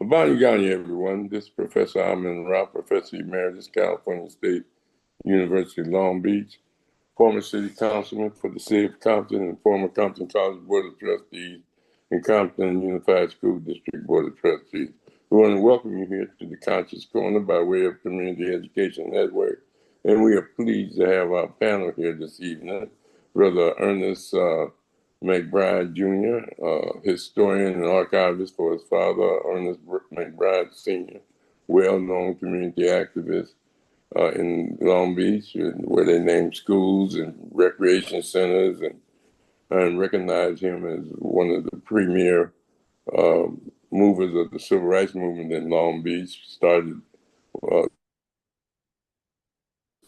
Abani everyone. This is Professor Rahh, Professor Emeritus, California State University, Long Beach, former city councilman for the city of Compton and former Compton College Board of Trustees and Compton Unified School District Board of Trustees. We want to welcome you here to the Conscious Corner by way of Community Education Network. And we are pleased to have our panel here this evening, Brother Ernest McBride Jr., historian and archivist for his father, Ernest McBride Sr., well-known community activist in Long Beach, where they name schools and recreation centers and recognize him as one of the premier movers of the civil rights movement in Long Beach, started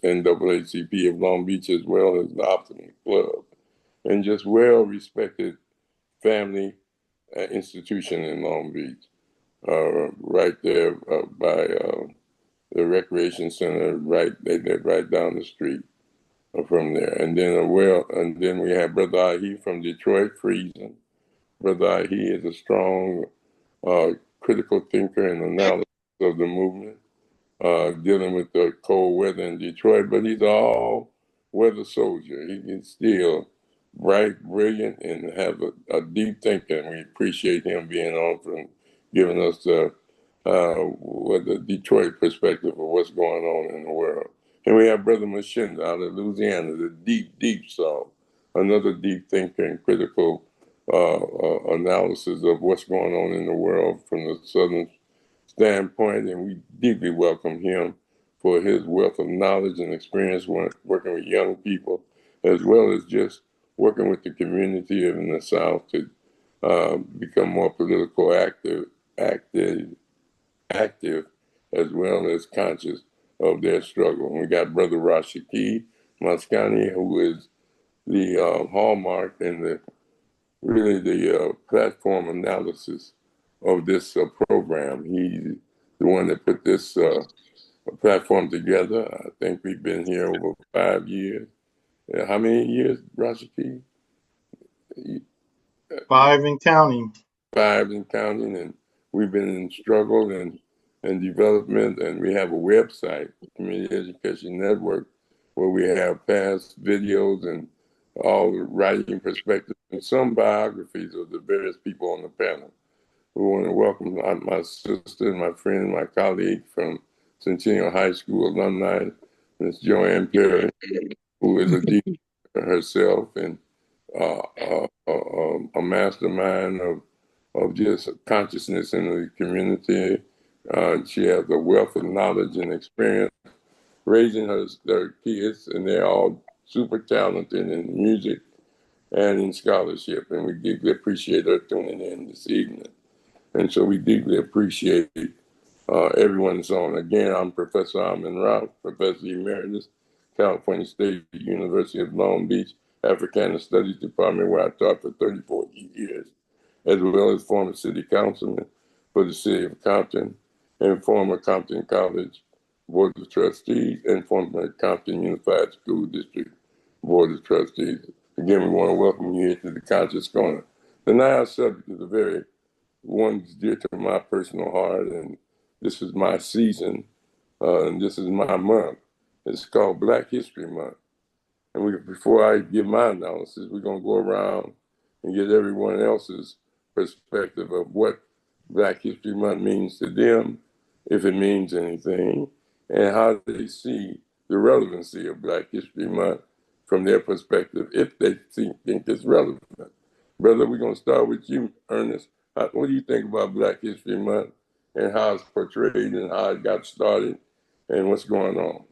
NAACP of Long Beach as well as the Optimum Club, and just well-respected family institution in Long Beach, right there by the recreation center, they live right down the street from there. And then we have Brother Rahh from Detroit, Friesen. Brother Rahh is a strong critical thinker and analysis of the movement, dealing with the cold weather in Detroit, but he's all weather soldier. He can still bright, brilliant, and have a deep thinking. We appreciate him being on from giving us the Detroit perspective of what's going on in the world. And we have Brother Mshinda out of Louisiana, the deep, deep South, another deep thinker and critical analysis of what's going on in the world from the Southern standpoint. And we deeply welcome him for his wealth of knowledge and experience working with young people, as well as just working with the community in the South to become more political active as well as conscious of their struggle. And we got Brother Rashaki, Maskani, who is the hallmark and the platform analysis of this program. He's the one that put this platform together. I think we've been here over 5 years. How many years, Rashaki? 5 and counting. 5 and counting, and we've been in struggle and development, and we have a website, Community Education Network, where we have past videos and all the writing perspectives and some biographies of the various people on the panel. We want to welcome my sister, my friend, my colleague from Centennial High School alumni, Ms. JoAnne Perry, who is a teacher herself and a mastermind of just consciousness in the community. She has a wealth of knowledge and experience raising their kids, and they're all super talented in music and in scholarship. And we deeply appreciate her tuning in this evening. And so we deeply appreciate everyone's on. Again, I'm Professor Rahh, Professor Emeritus, California State University of Long Beach, Africana Studies Department, where I taught for 34 years, as well as former city councilman for the city of Compton and former Compton College Board of Trustees and former Compton Unified School District Board of Trustees. Again, we want to welcome you here to the Conscious Corner. Tonight, our subject is a very one that's dear to my personal heart, and this is my season, and this is my month. It's called Black History Month. And before I give my analysis, we're going to go around and get everyone else's perspective of what Black History Month means to them, if it means anything, and how they see the relevancy of Black History Month from their perspective, if they think it's relevant. Brother, we're going to start with you, Ernest. What do you think about Black History Month and how it's portrayed and how it got started and what's going on?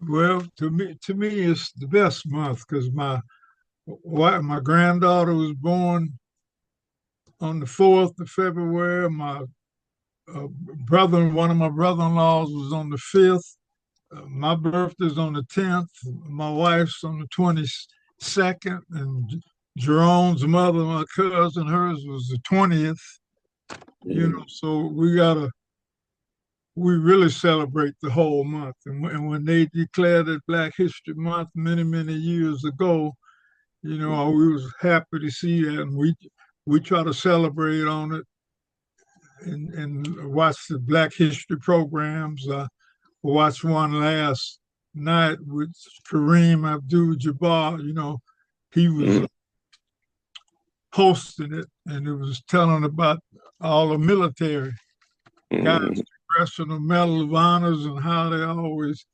Well, to me, it's the best month because my granddaughter was born on the 4th of February. My one of my brother-in-laws was on the 5th. My birthday's on the 10th. My wife's on the 22nd, and Jerome's mother, my cousin, hers was the 20th. So we really celebrate the whole month. And when they declared it Black History Month many, many years ago, we was happy to see that, and we try to celebrate on it and watch the Black History programs. I watched one last night with Kareem Abdul-Jabbar. He was Mm-hmm. hosting it, and it was telling about all the military guys, Mm-hmm. Congressional Medal of Honors, and how they always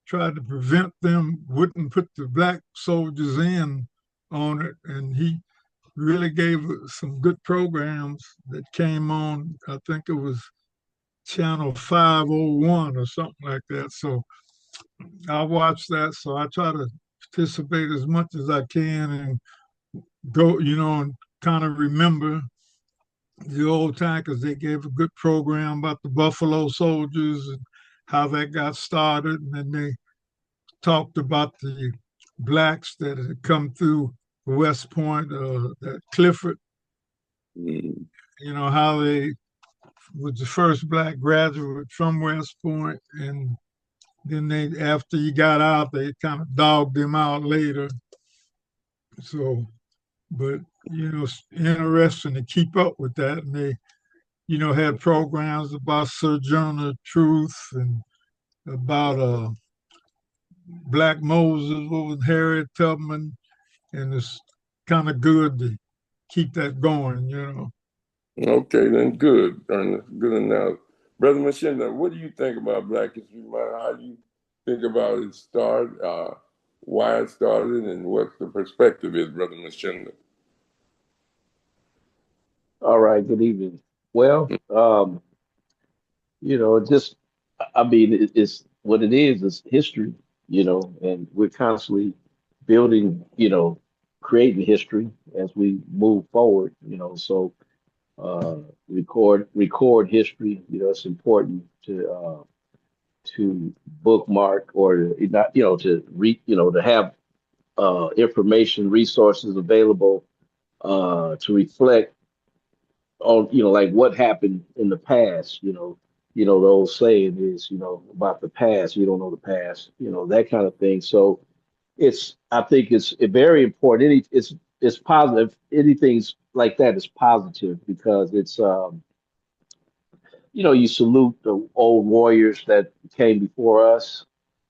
tried to prevent them, wouldn't put the black soldiers in on it. And he really gave some good programs that came on. I think it was Channel 501 or something like that. So I watch that. So I try to participate as much as I can and go, and kind of remember the old time because they gave a good program about the Buffalo Soldiers and how that got started. And then they talked about the blacks that had come through West Point, that Clifford, Mm-hmm. how they was the first black graduate from West Point, and then they, after he got out, they kind of dogged him out later. So, but it's interesting to keep up with that, and they, had programs about Sojourner Truth and about Black Moses with Harriet Tubman, and it's kind of good to keep that going. Okay, then good, Ernest. Good enough. Brother Mshinda, what do you think about Black History Month? How do you think about its start, why it started, and what the perspective is, Brother Mshinda? All right, good evening. Well, just I mean, it's what it is history, and we're constantly building, creating history as we move forward, so uh record history, it's important to bookmark or not, to read, to have information, resources available to reflect on like what happened in the past, the old saying is, about the past, you don't know the past, that kind of thing. So I think it's very important. It's positive. Anything's like that is positive because it's you salute the old warriors that came before us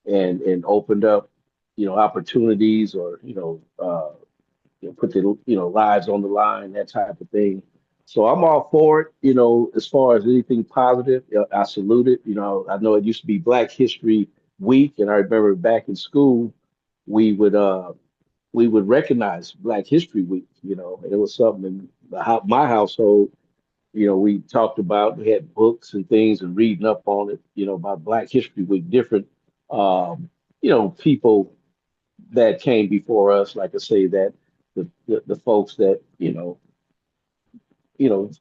and opened up, opportunities or put their lives on the line, that type of thing. So I'm all for it. As far as anything positive, I salute it. I know it used to be Black History Week, and I remember back in school, we would uh we would recognize Black History Week. And it was something in my household. We talked about, we had books and things and reading up on it. About Black History Week, different people that came before us, like I say, that the folks that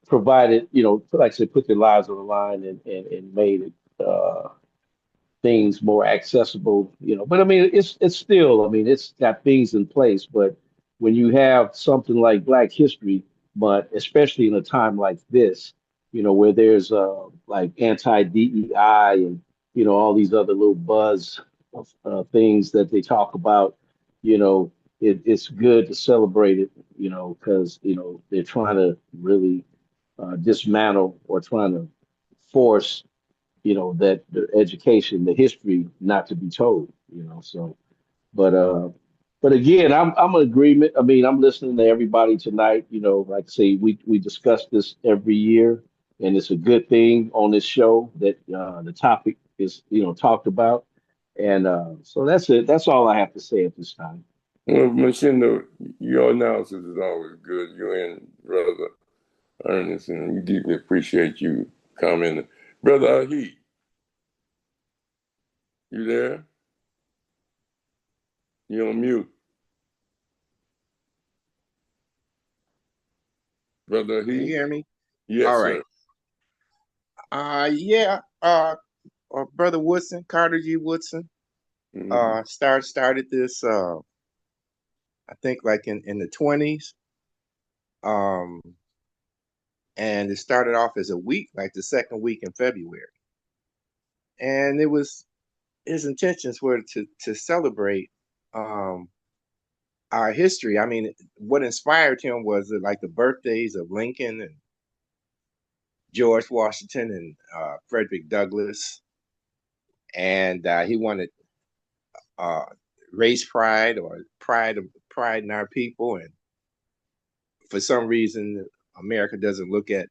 provided, like I said, put their lives on the line and made it things more accessible, But I mean, it's still, I mean, it's got things in place, but when you have something like Black History, but especially in a time like this, where there's like anti-DEI and all these other little buzz things that they talk about, it's good to celebrate it, because they're trying to really dismantle or trying to force that the education, the history not to be told, so but but again, I'm in agreement. I mean, I'm listening to everybody tonight, like I say, we discuss this every year, and it's a good thing on this show that the topic is, talked about. And so that's it. That's all I have to say at this time. Well, Mshinda, your analysis is always good. You and Brother Ernest, and we deeply appreciate you commenting. Brother Heat, you there? You on mute, Brother Can you Heat? hear me? Yes, All right. sir. Yeah. Brother Woodson, Carter G. Woodson, Mm-hmm. started this. I think like in the 20s. Um, and it started off as a week, like the second week in February, and it was his intentions were to celebrate um our history. I mean, what inspired him was like the birthdays of Lincoln and George Washington and Frederick Douglass, and he wanted uh, race pride or pride in our people. And for some reason, America doesn't look at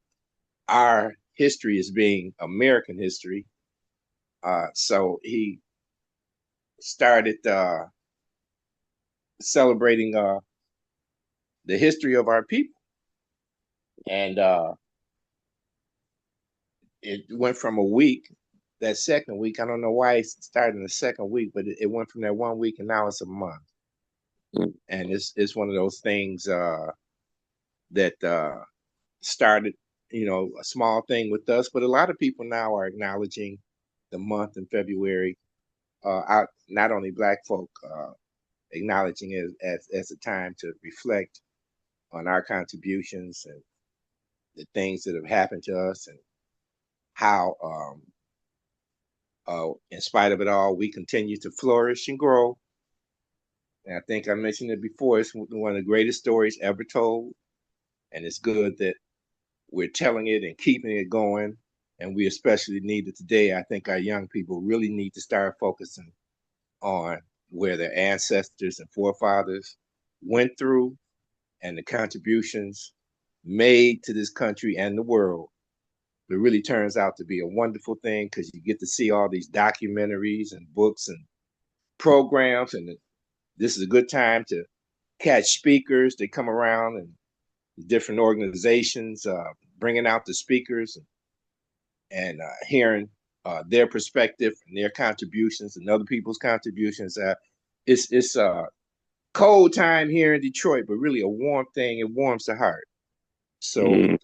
our history as being American history. So he started celebrating the history of our people, and it went from a week. That second week, I don't know why it started in the second week, but it went from that 1 week, and now it's a month. And it's one of those things that started, a small thing with us, but a lot of people now are acknowledging the month in February. Not only Black folk acknowledging it as a time to reflect on our contributions and the things that have happened to us, and how, in spite of it all, we continue to flourish and grow. And I think I mentioned it before. It's one of the greatest stories ever told, and it's good that we're telling it and keeping it going. And we especially need it today. I think our young people really need to start focusing on where their ancestors and forefathers went through and the contributions made to this country and the world. It really turns out to be a wonderful thing, because you get to see all these documentaries and books and programs, and this is a good time to catch speakers. They come around, and different organizations bringing out the speakers and hearing their perspective and their contributions and other people's contributions. It's a cold time here in Detroit, but really a warm thing. It warms the heart. So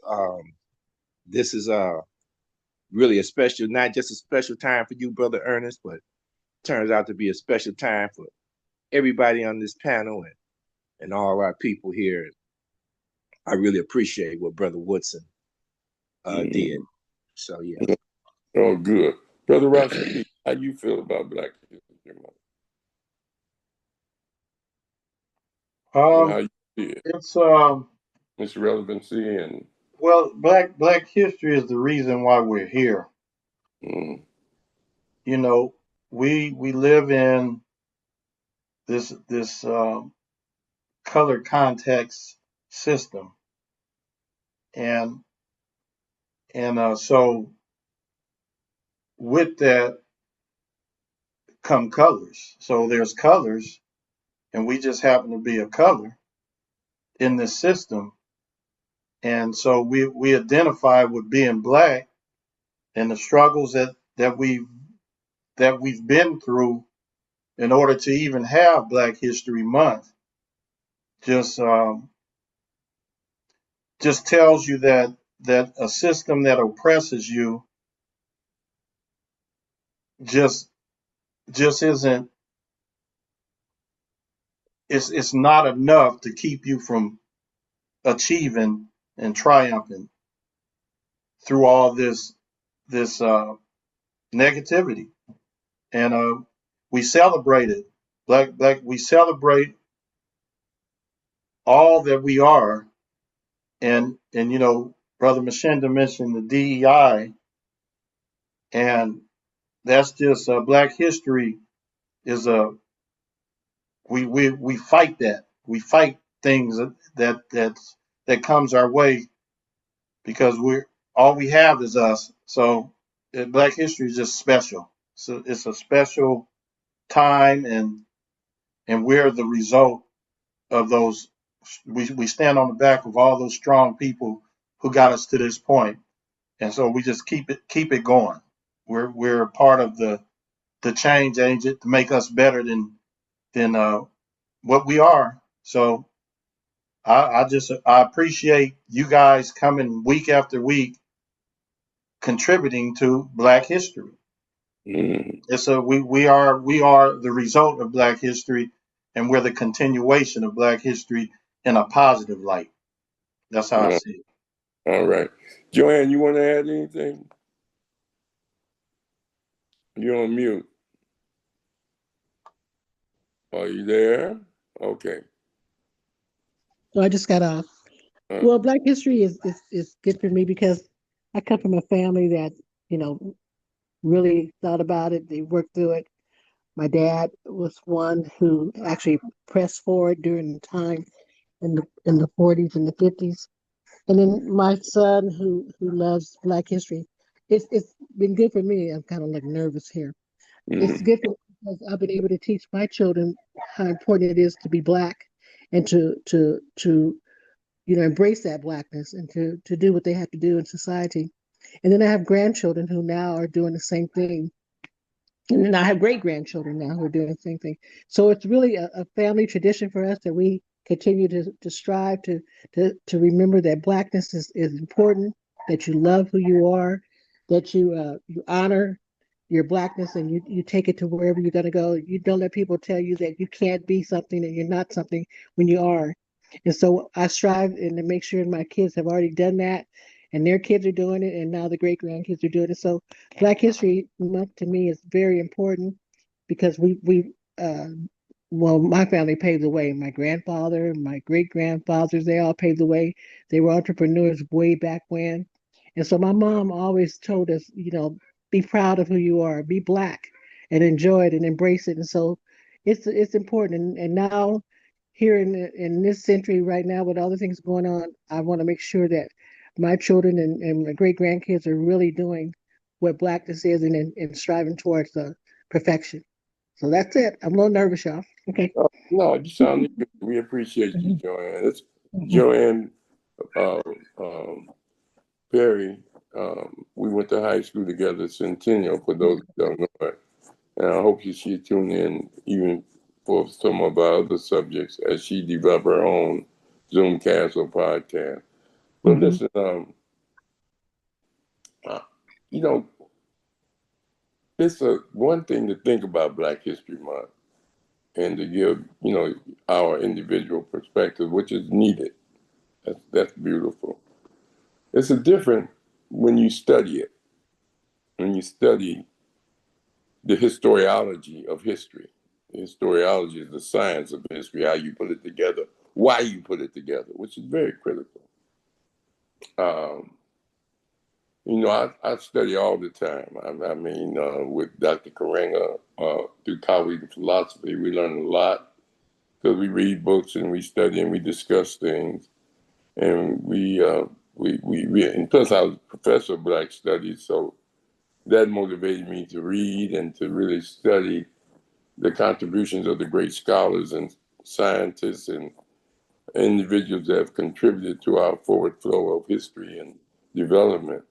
this is really a special, not just a special time for you, Brother Ernest, but turns out to be a special time for everybody on this panel and all our people here. I really appreciate what Brother Woodson did. So, yeah. Oh, good. Brother Rashaki, how you feel about Black History Month? How you see it? It's Its relevancy and well, Black history is the reason why we're here. You know, we live in this color context system, and so with that come colors. So there's colors, and we just happen to be a color in this system, and so we identify with being Black and the struggles that we've been through in order to even have Black History Month. Just tells you that a system that oppresses you just isn't, it's not enough to keep you from achieving and triumphing through all this negativity. And we celebrate it. Black we celebrate all that we are. And Brother Mshinda mentioned the DEI, and that's just Black history is we fight that. We fight things that comes our way, because we're all we have is us. So Black history is just special. So it's a special time, and we're the result of those. We stand on the back of all those strong people who got us to this point, and so we just keep it going. We're a part of the change agent to make us better than what we are. So I appreciate you guys coming week after week, contributing to Black history. It's we are the result of Black history, and we're the continuation of Black history in a positive light. That's how I see it. All right. JoAnne, you want to add anything? You're on mute. Are you there? Okay. So I just got off. Well, Black history is good for me because I come from a family that, you know, really thought about it. They worked through it. My dad was one who actually pressed forward during the time in the 40s and the 50s. And then my son who loves Black history. It's been good for me. I'm kind of like nervous here. It's Hmm. good for me because I've been able to teach my children how important it is to be Black and to embrace that Blackness and to do what they have to do in society. And then I have grandchildren who now are doing the same thing. And then I have great grandchildren now who are doing the same thing. So it's really a family tradition for us that we continue to strive to remember that Blackness is important, that you love who you are, that you honor your Blackness and you take it to wherever you're going to go. You don't let people tell you that you can't be something and you're not something when you are. And so I strive and to make sure my kids have already done that and their kids are doing it and now the great grandkids are doing it. So Black History Month to me is very important because my family paved the way. My grandfather, my great grandfathers, they all paved the way. They were entrepreneurs way back when. And so my mom always told us, be proud of who you are, be Black and enjoy it and embrace it. And so it's important. And now here in this century right now with all the things going on, I want to make sure that my children and my great grandkids are really doing what Blackness is and striving towards perfection. So that's it. I'm a little nervous, y'all. Okay. No, you sound good. We appreciate you, JoAnne. It's Mhm. JoAnne uh, um, Perry. We went to high school together, Centennial, for those who don't know it. And I hope she tune in even for some of our other subjects as she develop her own Zoomcast or podcast. But Mhm. listen, uh, you know, it's a one thing to think about Black History Month and to give, our individual perspective, which is needed. That's beautiful. It's a different when you study it, when you study the historiology of history. The historiology is the science of history, how you put it together, why you put it together, which is very critical. Um, I study all the time. I mean, with Dr. Karenga, through college of philosophy, we learn a lot because we read books and we study and we discuss things. And and plus I was a professor of Black studies, so that motivated me to read and to really study the contributions of the great scholars and scientists and individuals that have contributed to our forward flow of history and development.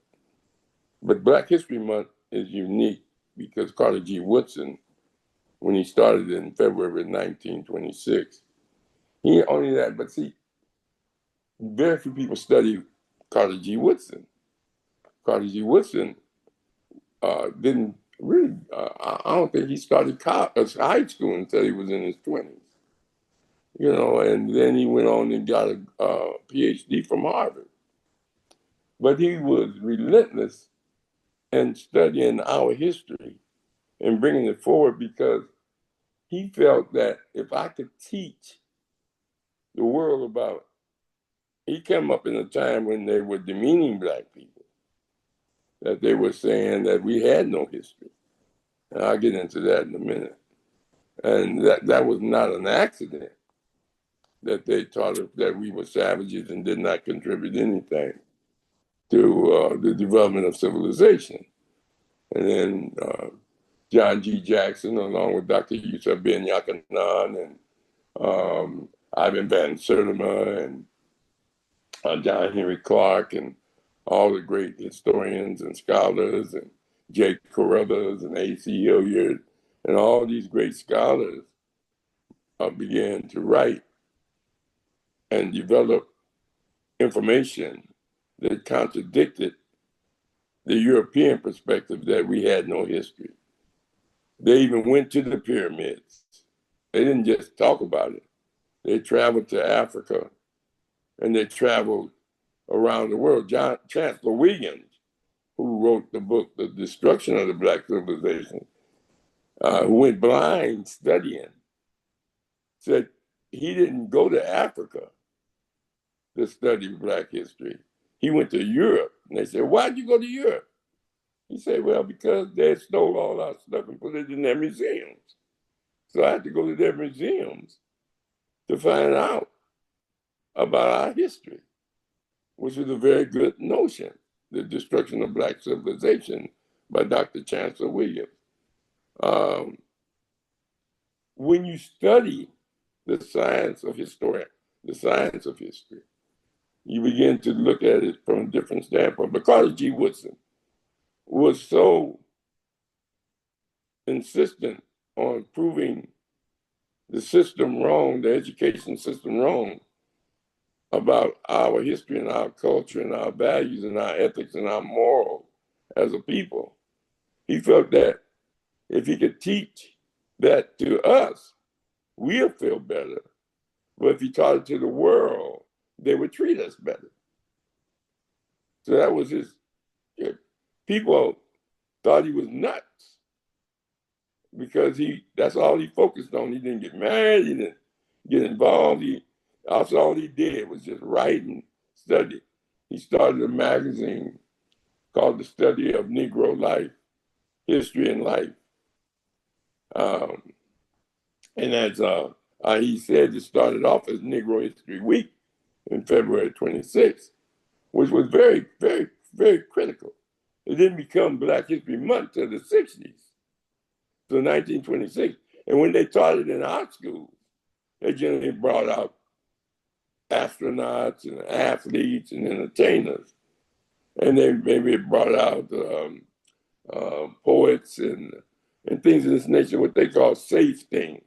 But Black History Month is unique because Carter G. Woodson, when he started in February 1926, he only that, but see, very few people study Carter G. Woodson. Carter G. Woodson didn't really, I don't think he started high school until he was in his 20s, and then he went on and got a PhD from Harvard. But he was relentless in studying our history and bringing it forward because he felt that if I could teach the world about, he came up in a time when they were demeaning Black people, that they were saying that we had no history. And I'll get into that in a minute. And that was not an accident that they taught us that we were savages and did not contribute anything to the development of civilization. And then John G. Jackson, along with Dr. Yusuf Ben Yakanan and Ivan Van Sertima and John Henry Clark and all the great historians and scholars and Jake Carruthers and A.C. Hilliard and all these great scholars began to write and develop information that contradicted the European perspective that we had no history. They even went to the pyramids. They didn't just talk about it. They traveled to Africa and they traveled around the world. Chancellor Williams, who wrote the book, The Destruction of the Black Civilization, who went blind studying, said he didn't go to Africa to study Black history. he went to Europe. And they said, why'd you go to Europe? He said, well, because they stole all our stuff and put it in their museums. So I had to go to their museums to find out about our history, which is a very good notion, The Destruction of Black Civilization by Dr. Chancellor Williams. When you study the science of history, you begin to look at it from a different standpoint. Because G. Woodson was so insistent on proving the system wrong, the education system wrong, about our history and our culture and our values and our ethics and our morals as a people. He felt that if he could teach that to us, we'll feel better. But if he taught it to the world, they would treat us better. So that was his, people thought he was nuts because that's all he focused on. He didn't get married, he didn't get involved. That's all he did was just write and study. He started a magazine called The Study of Negro Life, History and Life. And as he said, it started off as Negro History Week in February 26th, which was very, very, very critical. It didn't become Black History Month till the 60s, till 1926. And when they taught it in our schools, they generally brought out astronauts and athletes and entertainers. And they maybe brought out poets and things of this nature, what they call safe things.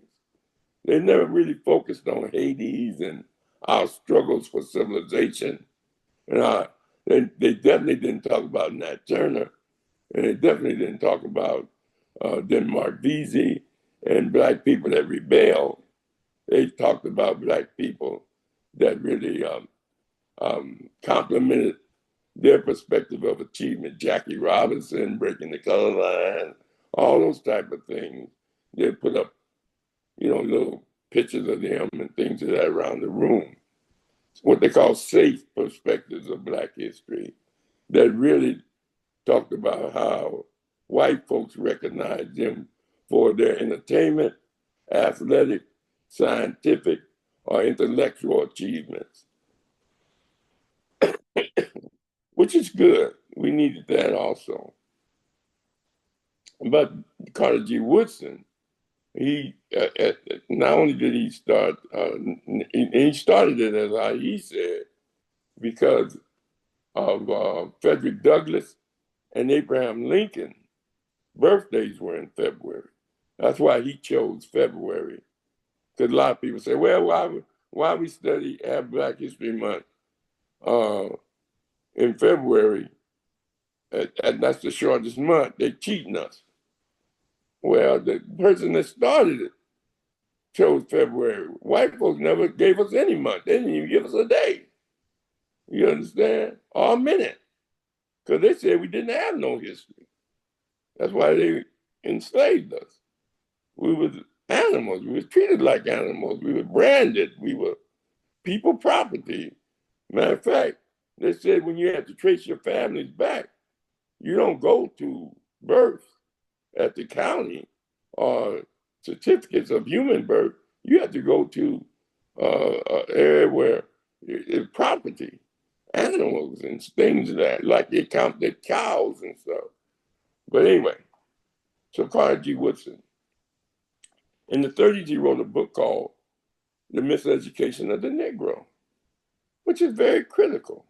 They never really focused on Hades and our struggles for civilization. And they definitely didn't talk about Nat Turner, and they definitely didn't talk about Denmark Vesey and Black people that rebelled. They talked about Black people that really complemented their perspective of achievement. Jackie Robinson, breaking the color line, all those type of things. They put up, little pictures of them and things of that around the room. It's what they call safe perspectives of Black history that really talked about how white folks recognized them for their entertainment, athletic, scientific, or intellectual achievements, which is good. We needed that also. But Carter G. Woodson, he not only did he start, he started it, as he said, because of Frederick Douglass and Abraham Lincoln birthdays were in February. That's why he chose February. Because a lot of people say, well, why we have Black History Month in February, and that's the shortest month, they're cheating us. Well, the person that started it chose February. White folks never gave us any month. They didn't even give us a day. You understand? Or a minute. Because they said we didn't have no history. That's why they enslaved us. We were animals. We were treated like animals. We were branded. We were people property. Matter of fact, they said when you have to trace your families back, you don't go to birth at the county or certificates of human birth. You have to go to an area where it's property, animals and things like they count their cows and stuff. But anyway, so Carter G. Woodson, in the 30s, he wrote a book called The Miseducation of the Negro, which is very critical.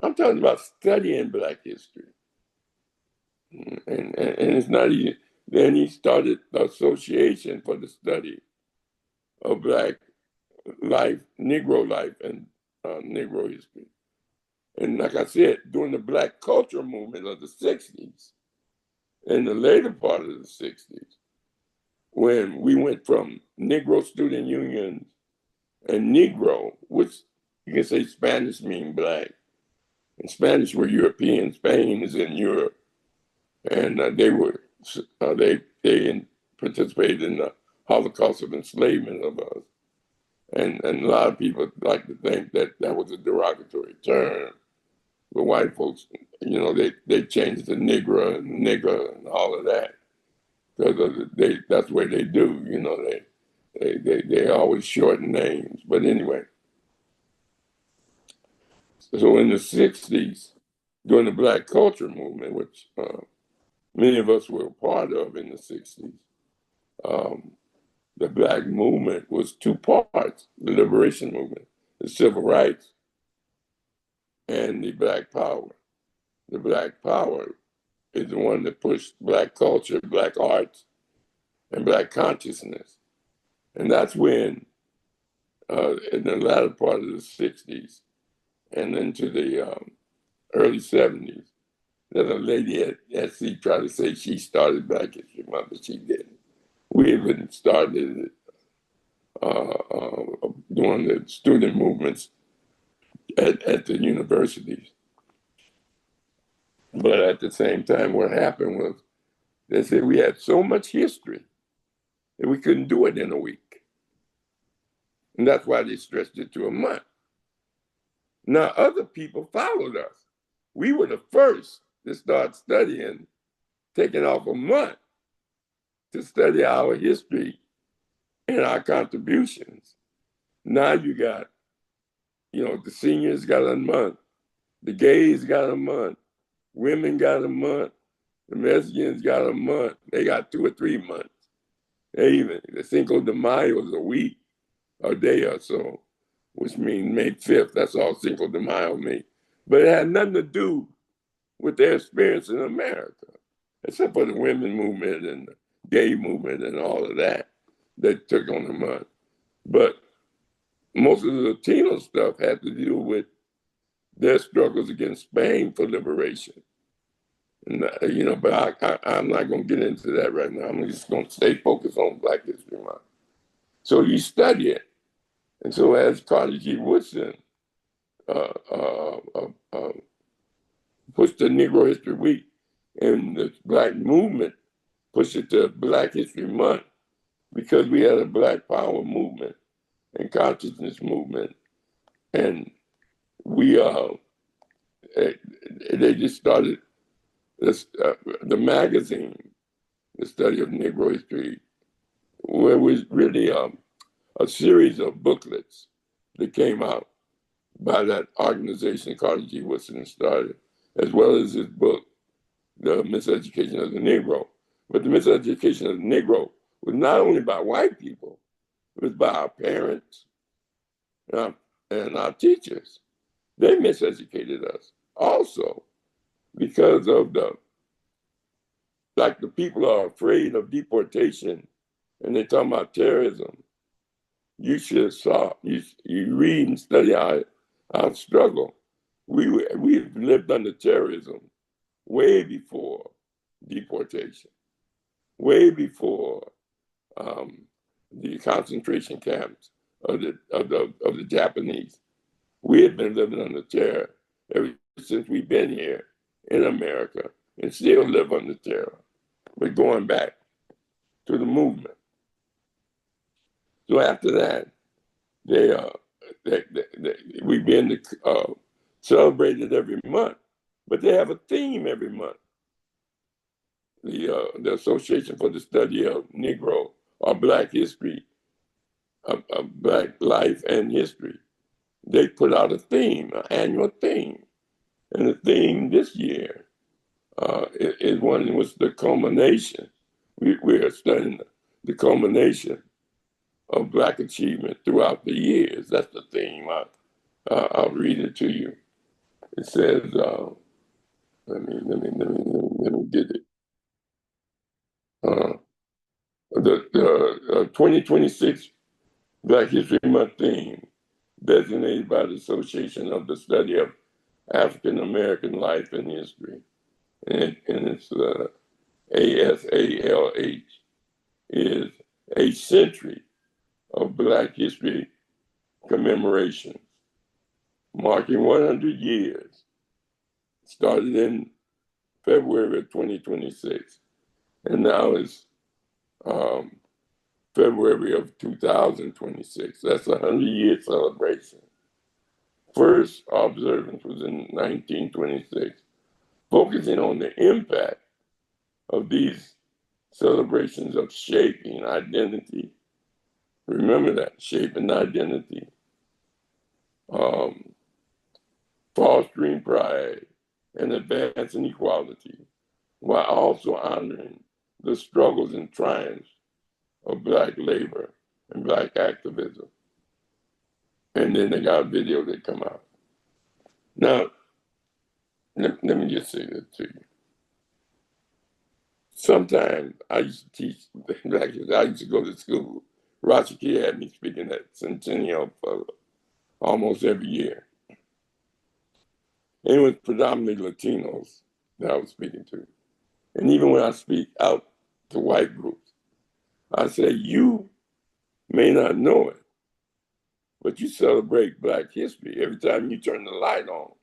I'm talking about studying Black history. And it's not easy. Then he started the Association for the Study of Black Life, Negro life, and Negro history. And like I said, during the Black culture movement of the 60s, in the later part of the 60s, when we went from Negro student unions and Negro, which you can say Spanish mean Black, and Spanish were European, Spain is in Europe, and they participated in the Holocaust of enslavement of us. And a lot of people like to think that was a derogatory term. But white folks, they changed the Negro and nigger and all of that because that's what they do. They always shorten names. But anyway, so in the '60s, during the Black Culture Movement, which many of us were a part of in the '60s, the Black movement was two parts: the liberation movement, the civil rights, and the Black Power. The Black Power is the one that pushed Black culture, Black arts, and Black consciousness. And that's when, in the latter part of the '60s and into the early '70s, there's a lady at SC tried to say she started Black History Month, but she didn't. We even started doing the student movements at the universities. But at the same time, what happened was they said we had so much history that we couldn't do it in a week. And that's why they stretched it to a month. Now, other people followed us. We were the first to start studying, taking off a month to study our history and our contributions. Now you got, the seniors got a month, the gays got a month, women got a month, the Mexicans got a month. They got 2 or 3 months. Even the Cinco de Mayo is a week, a day or so, which means May 5th. That's all Cinco de Mayo means. But it had nothing to do with their experience in America, except for the women movement and the gay movement and all of that took on the month. But most of the Latino stuff had to do with their struggles against Spain for liberation. And, but I'm not going to get into that right now. I'm just going to stay focused on Black History Month. So you study it. And so as Carter G. Woodson pushed the Negro History Week and the Black movement pushed it to Black History Month because we had a Black Power movement and consciousness movement. And they just started the magazine, The Study of Negro History, where it was really a series of booklets that came out by that organization Carter G. Woodson started, as well as his book, The Miseducation of the Negro. But the miseducation of the Negro was not only by white people, it was by our parents and our teachers. They miseducated us also because of the people are afraid of deportation and they're talking about terrorism. You should have saw, you read and study our struggle. We've lived under terrorism way before deportation, way before the concentration camps of the Japanese. We have been living under terror ever since we've been here in America and still live under terror. We're going back to the movement. So after that, we've been celebrated every month, but they have a theme every month. The Association for the Study of Negro or Black History, of Black Life and History, they put out a theme, an annual theme. And the theme this year is one that was the culmination. We are studying the culmination of Black achievement throughout the years. That's the theme. I'll read it to you. It says, let me get it. The 2026 Black History Month theme, designated by the Association of the Study of African American Life and History, and it's ASALH, is a century of Black history commemorations, marking 100 years, started in February of 2026, and now it's February of 2026. That's a 100-year celebration first observance was in 1926, focusing on the impact of these celebrations of shaping identity. Remember that, shaping identity, fostering pride, and advancing equality, while also honoring the struggles and triumphs of Black labor and Black activism. And then they got a video that come out. Now, let me just say this to you. Sometimes I used to teach, I used to go to school. Rashaki had me speaking at Centennial for almost every year. And it was predominantly Latinos that I was speaking to. And even when I speak out to white groups, I say, you may not know it, but you celebrate Black history every time you turn the light on.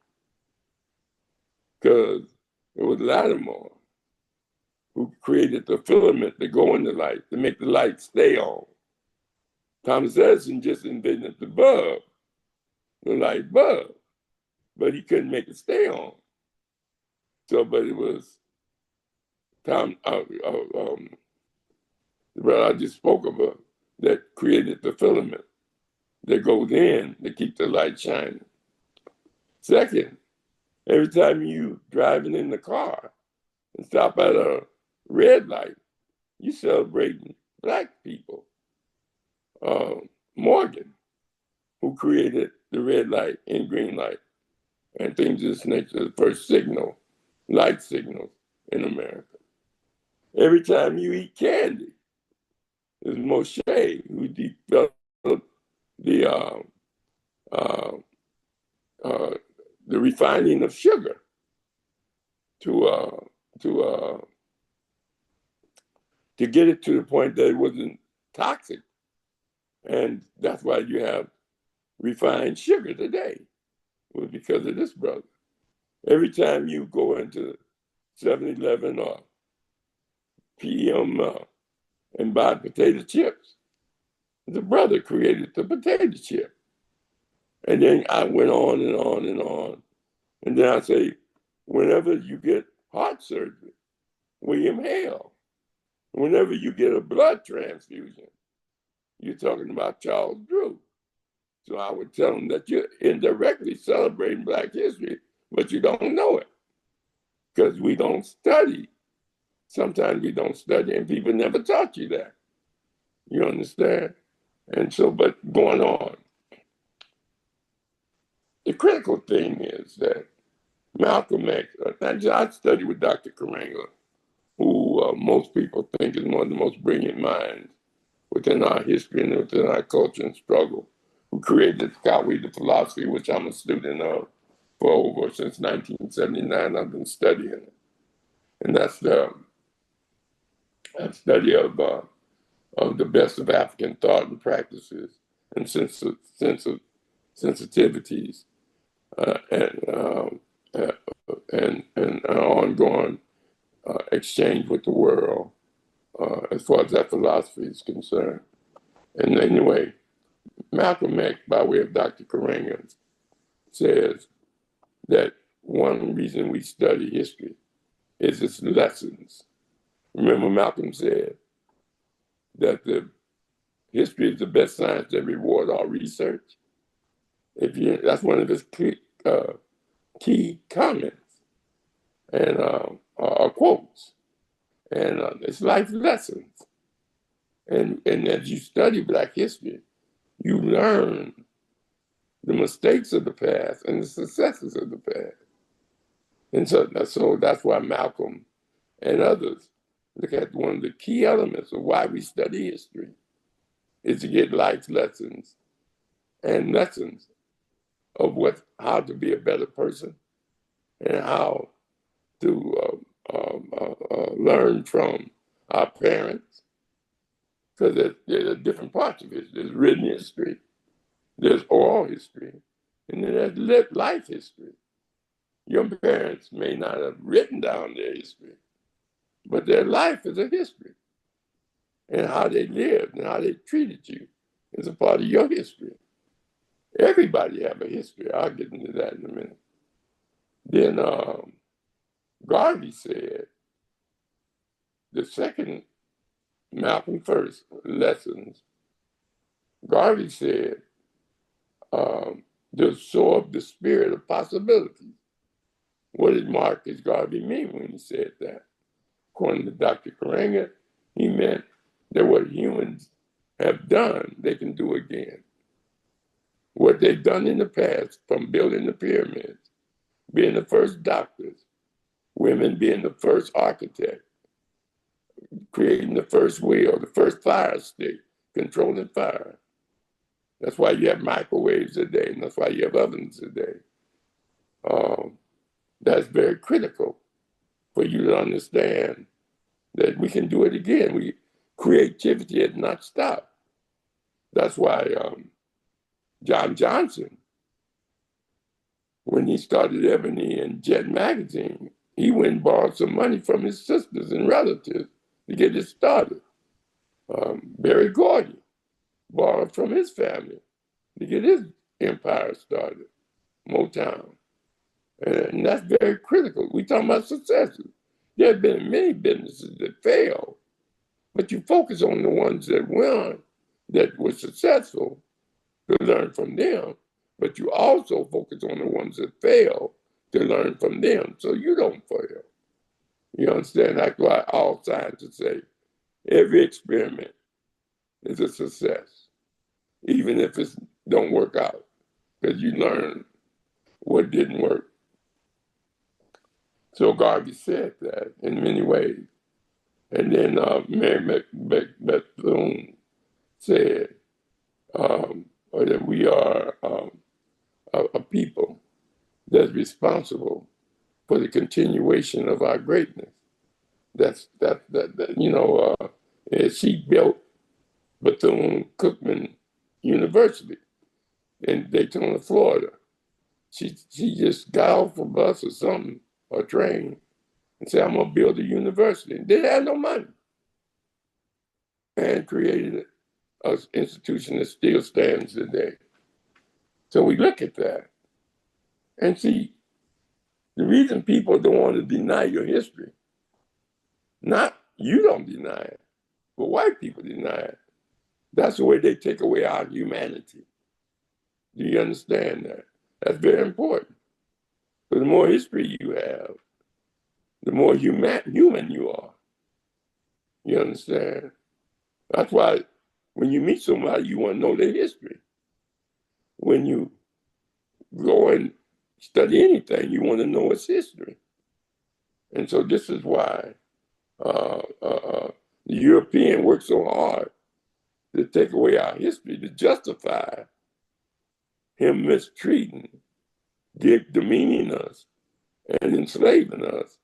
Because it was Lattimore who created the filament to go in the light, to make the light stay on. Thomas Edison just invented the bulb, the light bulb, but he couldn't make it stay on. So, but it was the brother I just spoke about that created the filament that goes in to keep the light shining. Second, every time you driving in the car and stop at a red light, you celebrating Black people. Morgan, who created the red light and green light and things of this nature, the first signal, light signals in America. Every time you eat candy, there's Moshe who developed the refining of sugar to get it to the point that it wasn't toxic. And that's why you have refined sugar today. It was because of this brother. Every time you go into 7-Eleven or PM and buy potato chips, the brother created the potato chip. And then I went on and on and on. And then I say, whenever you get heart surgery, William Hale. Whenever you get a blood transfusion, you're talking about Charles Drew. So I would tell them that you're indirectly celebrating Black history, but you don't know it because we don't study. Sometimes we don't study, and people never taught you that. You understand? And so, but going on, the critical thing is that Malcolm X, I studied with Dr. Karanga, who most people think is one of the most brilliant minds within our history and within our culture and struggle, who created the philosophy, which I'm a student of since 1979. I've been studying it. And that's the study of the best of African thought and practices and sensitivities and an ongoing exchange with the world as far as that philosophy is concerned. And anyway, Malcolm X, by way of Dr. Karanga, says that one reason we study history is its lessons. Remember, Malcolm said that the history is the best science that rewards our research. That's one of his key comments and quotes. And it's life lessons. And as you study Black history, you learn the mistakes of the past and the successes of the past. And so that's why Malcolm and others look at one of the key elements of why we study history is to get life lessons and lessons of how to be a better person and how to learn from our parents. Because there's different parts of it. There's written history, there's oral history, and then there's lived life history. Your parents may not have written down their history, but their life is a history. And how they lived and how they treated you is a part of your history. Everybody have a history. I'll get into that in a minute. Then Garvey said, the second Malcolm first lessons, Garvey said, to absorb the spirit of possibility. What did Marcus Garvey mean when he said that? According to Dr. Karenga, he meant that what humans have done, they can do again. What they've done in the past, from building the pyramids, being the first doctors, women being the first architect, creating the first wheel, the first fire stick, controlling fire. That's why you have microwaves today, and that's why you have ovens today. That's very critical for you to understand that we can do it again. Creativity has not stopped. That's why John Johnson, when he started Ebony and Jet magazine, he went and borrowed some money from his sisters and relatives to get it started. Barry Gordy borrowed from his family to get his empire started, Motown. And that's very critical. We talking about successes. There have been many businesses that failed, but you focus on the ones that won, that were successful, to learn from them. But you also focus on the ones that failed to learn from them, so you don't fail. You understand? That's why all scientists say every experiment is a success, even if it don't work out, because you learn what didn't work. So Garvey said that in many ways. And then Mary Bethune said that we are a people that's responsible for the continuation of our greatness. She built Bethune-Cookman University in Daytona, Florida. She just got off a bus or something, or train, and said, I'm going to build a university. And they had no money. And created an institution that still stands today. So we look at that and see the reason people don't want to deny your history, not you don't deny it, but white people deny it. That's the way they take away our humanity. Do you understand that? That's very important. So the more history you have, the more human you are. You understand? That's why when you meet somebody, you want to know their history. When you go and study anything, you want to know its history. And so this is why the European worked so hard to take away our history, to justify him mistreating, demeaning us, and enslaving us,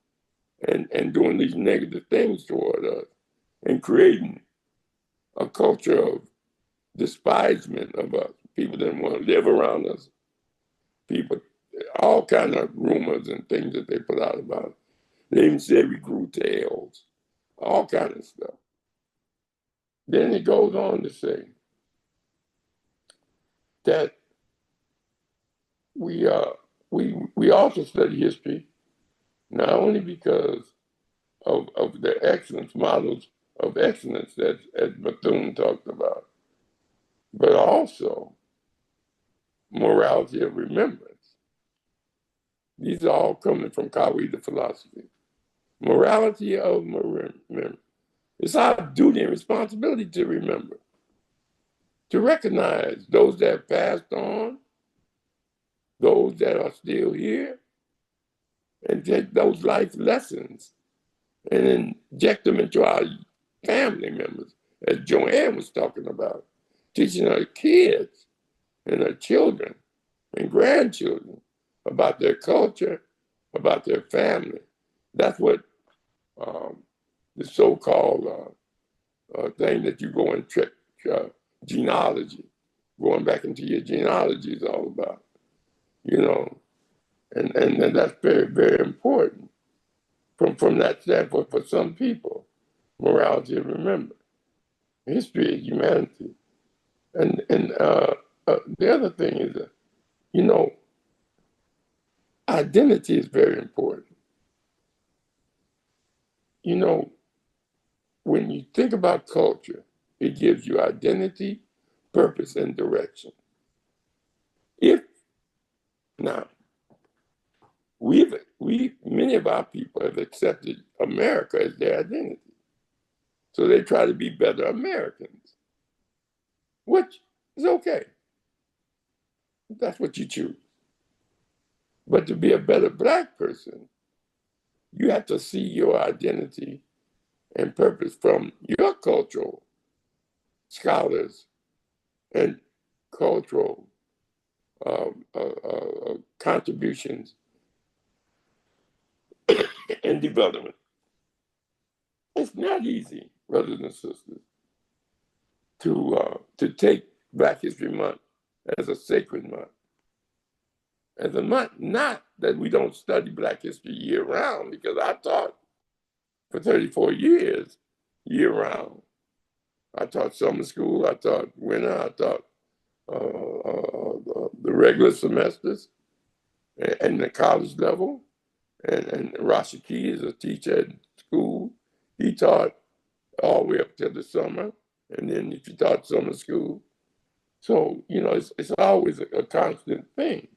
and doing these negative things toward us, and creating a culture of despisement of us. People didn't want to live around us. People, all kind of rumors and things that they put out about us. They even said we grew tails, all kind of stuff. Then it goes on to say that we also study history not only because of the excellence, models of excellence that as Bethune talked about, but also morality of remembrance. These are all coming from Kawhi philosophy. Morality of remembrance. It's our duty and responsibility to remember, to recognize those that have passed on, those that are still here, and take those life lessons and inject them into our family members, as JoAnne was talking about, teaching our kids and our children and grandchildren about their culture, about their family. That's what the so-called thing that you go and check genealogy, going back into your genealogy is all about, and that's very, very important from that standpoint for some people. Morality, remember, history is humanity, and the other thing is that, identity is very important. When you think about culture, it gives you identity, purpose, and direction. If now many of our people have accepted America as their identity, so they try to be better Americans, which is okay. That's what you choose. But to be a better Black person, you have to see your identity and purpose from your cultural scholars and cultural contributions and development. It's not easy, brothers and sisters, to take Black History Month as a sacred month. As a month, not that we don't study Black history year round, because I taught for 34 years year round. I taught summer school, I taught winter, I taught the regular semesters and the college level. And Rashaki is a teacher at school. He taught all the way up to the summer. And then if you taught summer school. So, it's always a constant thing.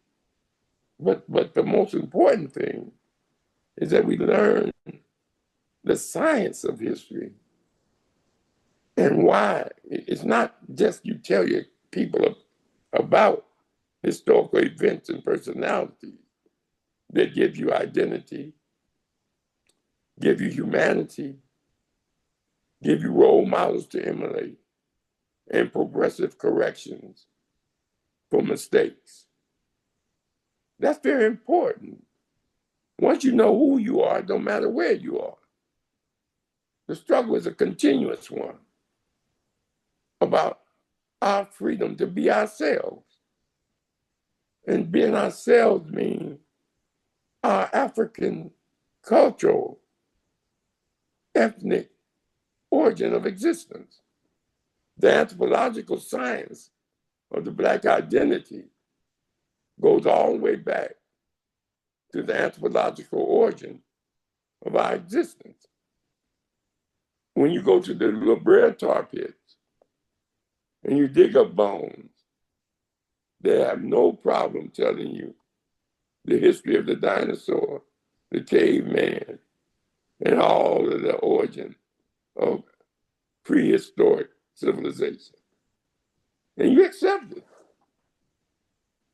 But the most important thing is that we learn the science of history and why. It's not just you tell your people about historical events and personalities that give you identity, give you humanity, give you role models to emulate, and progressive corrections for mistakes. That's very important. Once you know who you are, it don't matter where you are. The struggle is a continuous one about our freedom to be ourselves. And being ourselves means our African cultural, ethnic origin of existence. The anthropological science of the Black identity goes all the way back to the anthropological origin of our existence. When you go to the La Brea tar pits and you dig up bones, they have no problem telling you the history of the dinosaur, the caveman, and all of the origin of prehistoric civilization. And you accept it.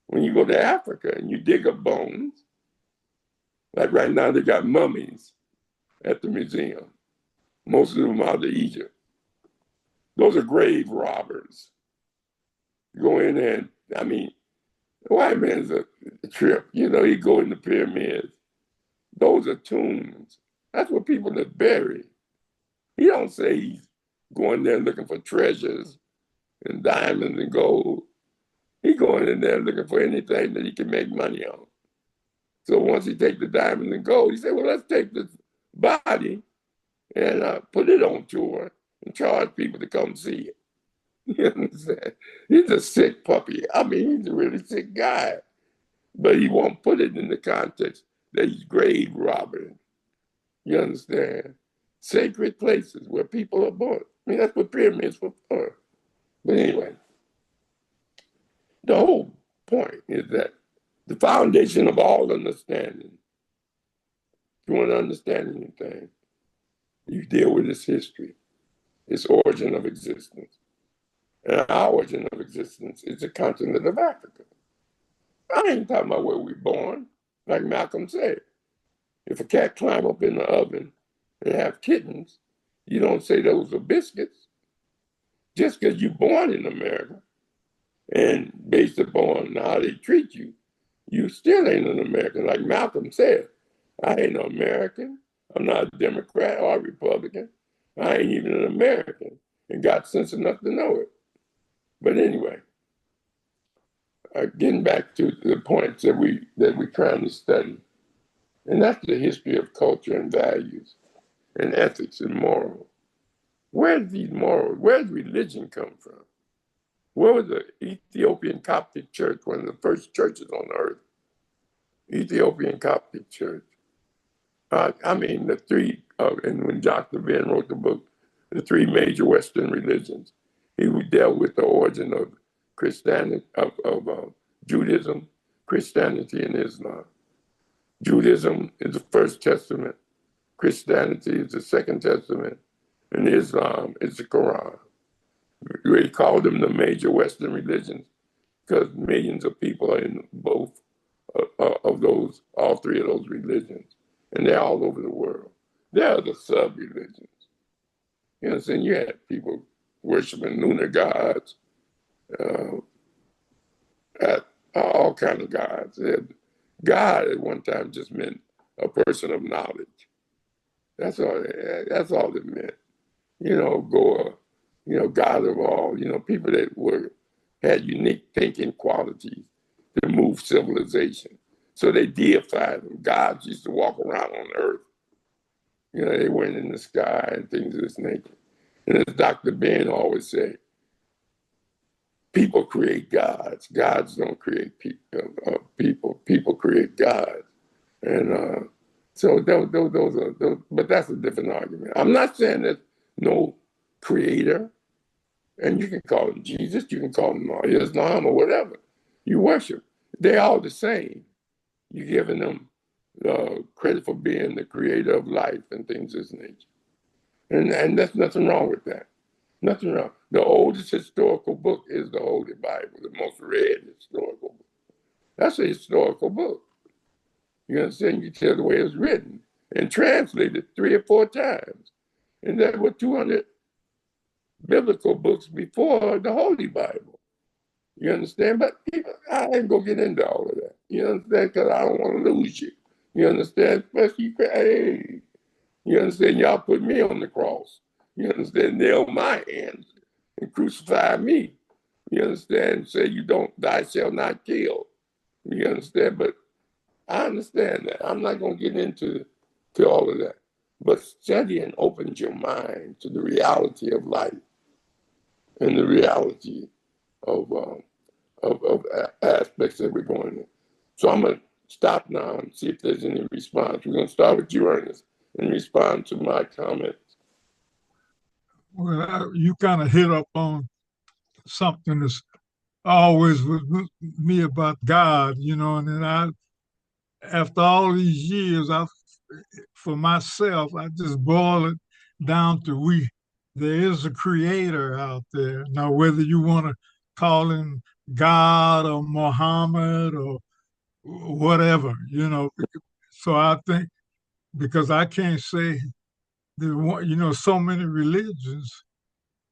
When you go to Africa and you dig up bones, like right now they got mummies at the museum. Most of them out of Egypt. Those are grave robbers. You go in there and, the white man's a trip. He go in the pyramids. Those are tombs. That's where people are buried. He don't say he's going there looking for treasures and diamonds and gold. He going in there looking for anything that he can make money on. So once he take the diamonds and gold, he said, well, let's take this body and put it on tour and charge people to come see it. You understand? He's a sick puppy. He's a really sick guy. But he won't put it in the context that he's grave robbing. You understand? Sacred places where people are born. That's what pyramids were for. But anyway, the whole point is that the foundation of all understanding, if you want to understand anything, you deal with its history, its origin of existence. And our origin of existence is the continent of Africa. I ain't talking about where we're born. Like Malcolm said, if a cat climb up in the oven and have kittens, you don't say those are biscuits. Just because you're born in America and based upon how they treat you, you still ain't an American. Like Malcolm said, I ain't an American. I'm not a Democrat or a Republican. I ain't even an American and got sense enough to know it. But anyway, getting back to the points that we're trying to study, and that's the history of culture and values and ethics and morals. Where's these morals? Where's religion come from? Where was the Ethiopian Coptic Church, one of the first churches on earth? Ethiopian Coptic Church. I mean, the three, and when Dr. Ben wrote the book, the three major Western religions, he dealt with the origin of Christianity, of Judaism, Christianity, and Islam. Judaism is the First Testament, Christianity is the Second Testament, and Islam is the Quran. We call them the major Western religions because millions of people are in both of those, all three of those religions. And they're all over the world. There are the sub-religions. You know what I'm saying? You had people worshiping lunar gods, all kinds of gods. God at one time just meant a person of knowledge. That's all it meant. God of all, people that had unique thinking qualities to move civilization. So they deified them. Gods used to walk around on earth. They went in the sky and things of this nature. And as Dr. Ben always said, people create gods. Gods don't create people. People create gods. And so those are, but that's a different argument. I'm not saying there's no creator, and you can call him Jesus, you can call him Islam or whatever you worship. They're all the same. You're giving them credit for being the creator of life and things of this nature. And there's nothing wrong with that. Nothing wrong. The oldest historical book is the Holy Bible, the most read historical book. That's a historical book. You understand? You tell the way it was written and translated 3 or 4 times. And there were 200 biblical books before the Holy Bible. You understand? But I ain't gonna get into all of that. You understand? Because I don't want to lose you. You understand? Especially, hey, you understand? Y'all put me on the cross. You understand? Nail my hands and crucify me. You understand? Say you don't, thou shalt not kill. You understand? But I understand that. I'm not gonna get into all of that. But studying opens your mind to the reality of life and the reality of aspects that we're going in. So I'm going to stop now and see if there's any response. We're going to start with you, Ernest, and respond to my comments. Well, you kind of hit up on something that's always with me about God, and then after all these years, for myself, I just boil it down to there is a creator out there. Now, whether you want to call him God or Muhammad or whatever, So I think, because I can't say so many religions,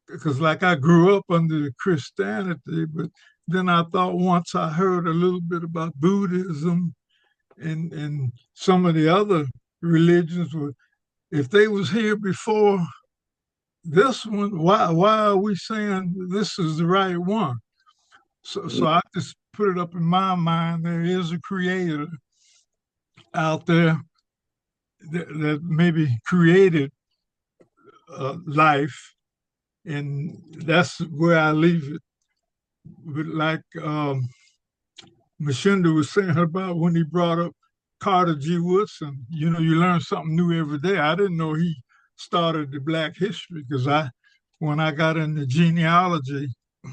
because like I grew up under Christianity, but then I thought once I heard a little bit about Buddhism and some of the other religions, if they was here before this one, why are we saying this is the right one? So I just put it up in my mind, there is a creator out there that maybe created life, and that's where I leave it. But like Mshinda was saying about when he brought up Carter G. Woodson, you learn something new every day. I didn't know he started the Black history, because when I got into genealogy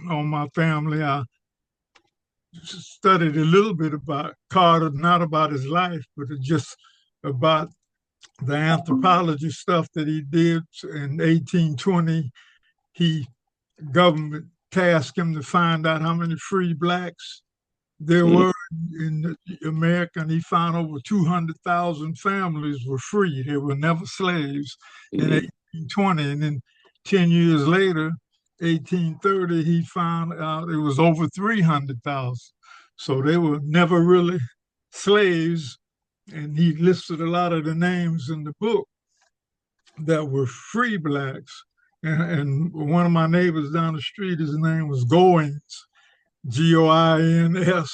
on my family, I studied a little bit about Carter, not about his life, but just about the anthropology stuff that he did in 1820. Government tasked him to find out how many free Blacks there were in America, and he found over 200,000 families were free. They were never slaves in 1820. And then 10 years later, 1830, he found out it was over 300,000. So they were never really slaves. And he listed a lot of the names in the book that were free Blacks. And one of my neighbors down the street, his name was Goins, Goins.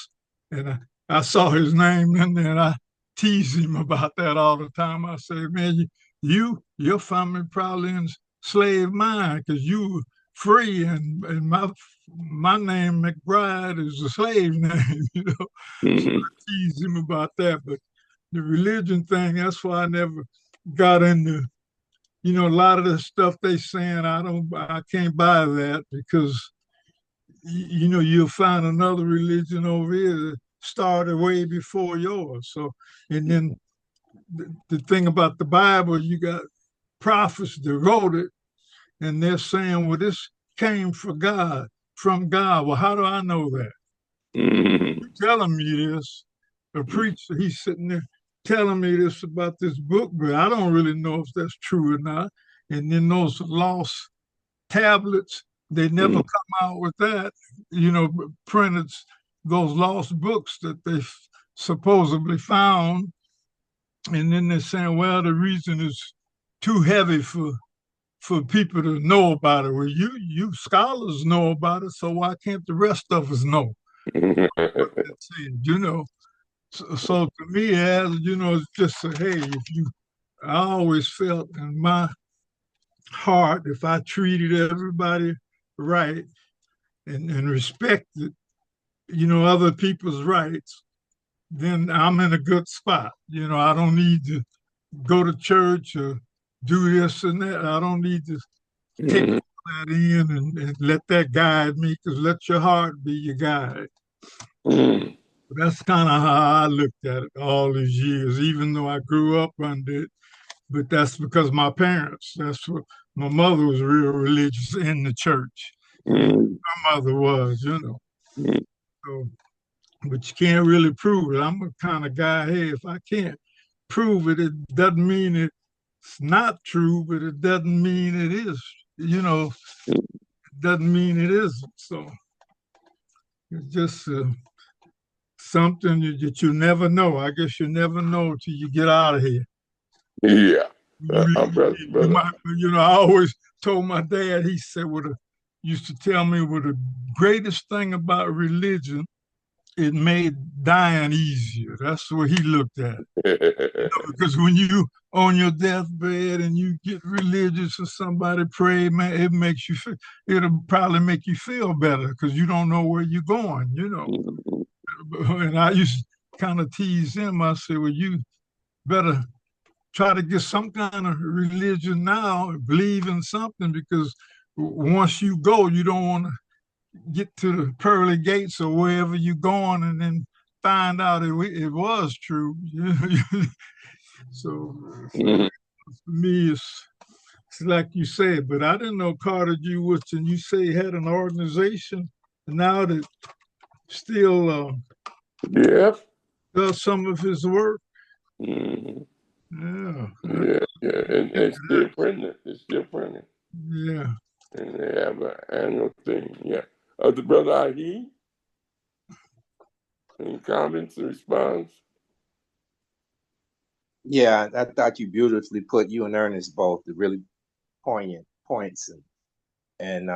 And I saw his name in there, and I tease him about that all the time. I say, man, your family probably enslaved mine, because you were free, and my name McBride is a slave name, you know. So Mm-hmm. I tease him about that. But the religion thing, that's why I never got into, you know, a lot of the stuff they saying. I can't buy that because you know, you'll find another religion over here that started way before yours. So, and then the thing about the Bible, you got prophets that wrote it, and they're saying, well, this came from God. Well, how do I know that? Mm-hmm. You're telling me this. A preacher, he's sitting there telling me this about this book, but I don't really know if that's true or not. And then those lost tablets, they never come out with that, you know, printed those lost books that they supposedly found. And then they're saying, well, the reason is too heavy for people to know about it. Well, you scholars know about it, so why can't the rest of us know? You know, so to me, as you know, it's just a, hey, if you, I always felt in my heart, if I treated everybody right and respected, you know, other people's rights, then I'm in a good spot. You know, I don't need to go to church or do this and that. I don't need to take Mm-hmm. that in and let that guide me, because let your heart be your guide. Mm-hmm. But that's kind of how I looked at it all these years, even though I grew up under it. But that's because my parents, that's what my mother was real religious in the church. And my mother was, you know. So, but you can't really prove it. I'm a kind of guy, hey, if I can't prove it, it doesn't mean it's not true, but it doesn't mean it is, you know, it doesn't mean it isn't. So it's just something that you never know. I guess you never know till you get out of here. Yeah. You Brother. might, you know, I always told my dad, he said, used to tell me, well, the greatest thing about religion, it made dying easier. That's what he looked at. You know, because when you on your deathbed and you get religious and somebody pray, man, it makes you feel, it'll probably make you feel better because you don't know where you're going, you know. And I used to kind of tease him. I said, well, you better try to get some kind of religion now, believe in something, because once you go, you don't want to get to the pearly gates or wherever you're going and then find out it was true. So for me, it's like you said, but I didn't know Carter G. Woodson. You say he had an organization now that still Yes. does some of his work. Mm-hmm. Yeah. Yeah, yeah, and it's still printing. It's still printing, Yeah. and they have an annual thing. Yeah. The brother Ahi, any comments or response? Yeah, I thought you beautifully put, you and Ernest both, the really poignant points, and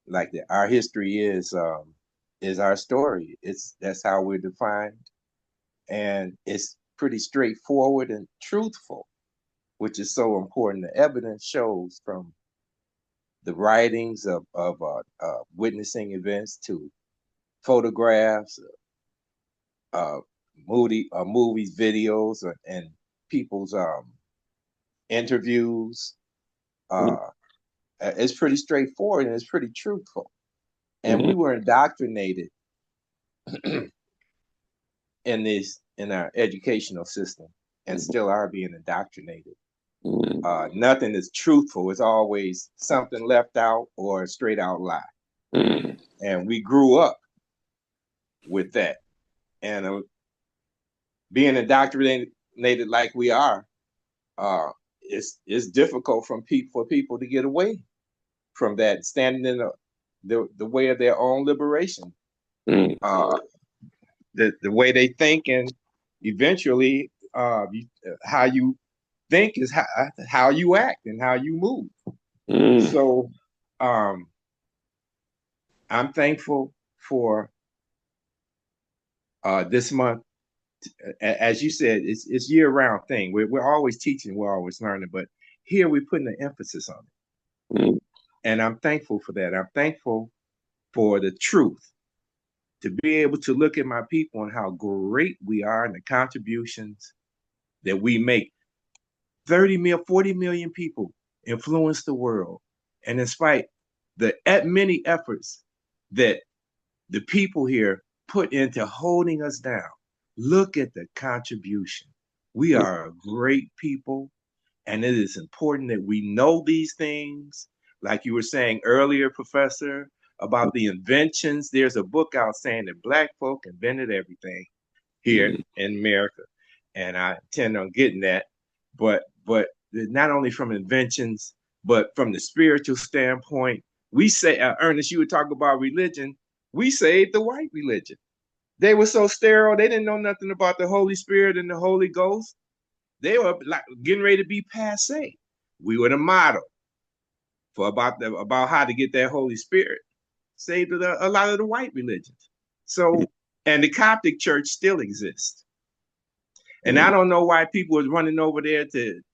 like our history is our story. That's how we're defined, and it's pretty straightforward and truthful, which is so important. The evidence shows from the writings of witnessing events to photographs, uh, movies, videos, and people's interviews. Uh, it's pretty straightforward and it's pretty truthful. And Mm-hmm. we were indoctrinated in our educational system, and still are being indoctrinated. Mm-hmm. Nothing is truthful. It's always something left out or a straight out lie. Mm-hmm. And we grew up with that. And being indoctrinated like we are, it's difficult for people to get away from that, standing in the way of their own liberation. Uh, the way they think, and eventually how you think is how you act and how you move. Mm-hmm. So I'm thankful for this month. As you said, it's year-round thing. We're always teaching, we're always learning, but here we're putting an emphasis on it. And I'm thankful for that. I'm thankful for the truth, to be able to look at my people and how great we are and the contributions that we make. 30 million, 40 million people influence the world. And despite the many efforts that the people here put into holding us down, look at the contribution. We are a great people, and it is important that we know these things. Like you were saying earlier, Professor, about the inventions. There's a book out saying that Black folk invented everything here in America, and I intend on getting that. But not only from inventions, but from the spiritual standpoint, we say, Ernest, you would talk about religion. We saved the white religion. They were so sterile; they didn't know nothing about the Holy Spirit and the Holy Ghost. They were like getting ready to be passe. We were the model for about how to get that Holy Spirit. Saved a lot of the white religions. So, and the Coptic Church still exists. And I don't know why people are running over there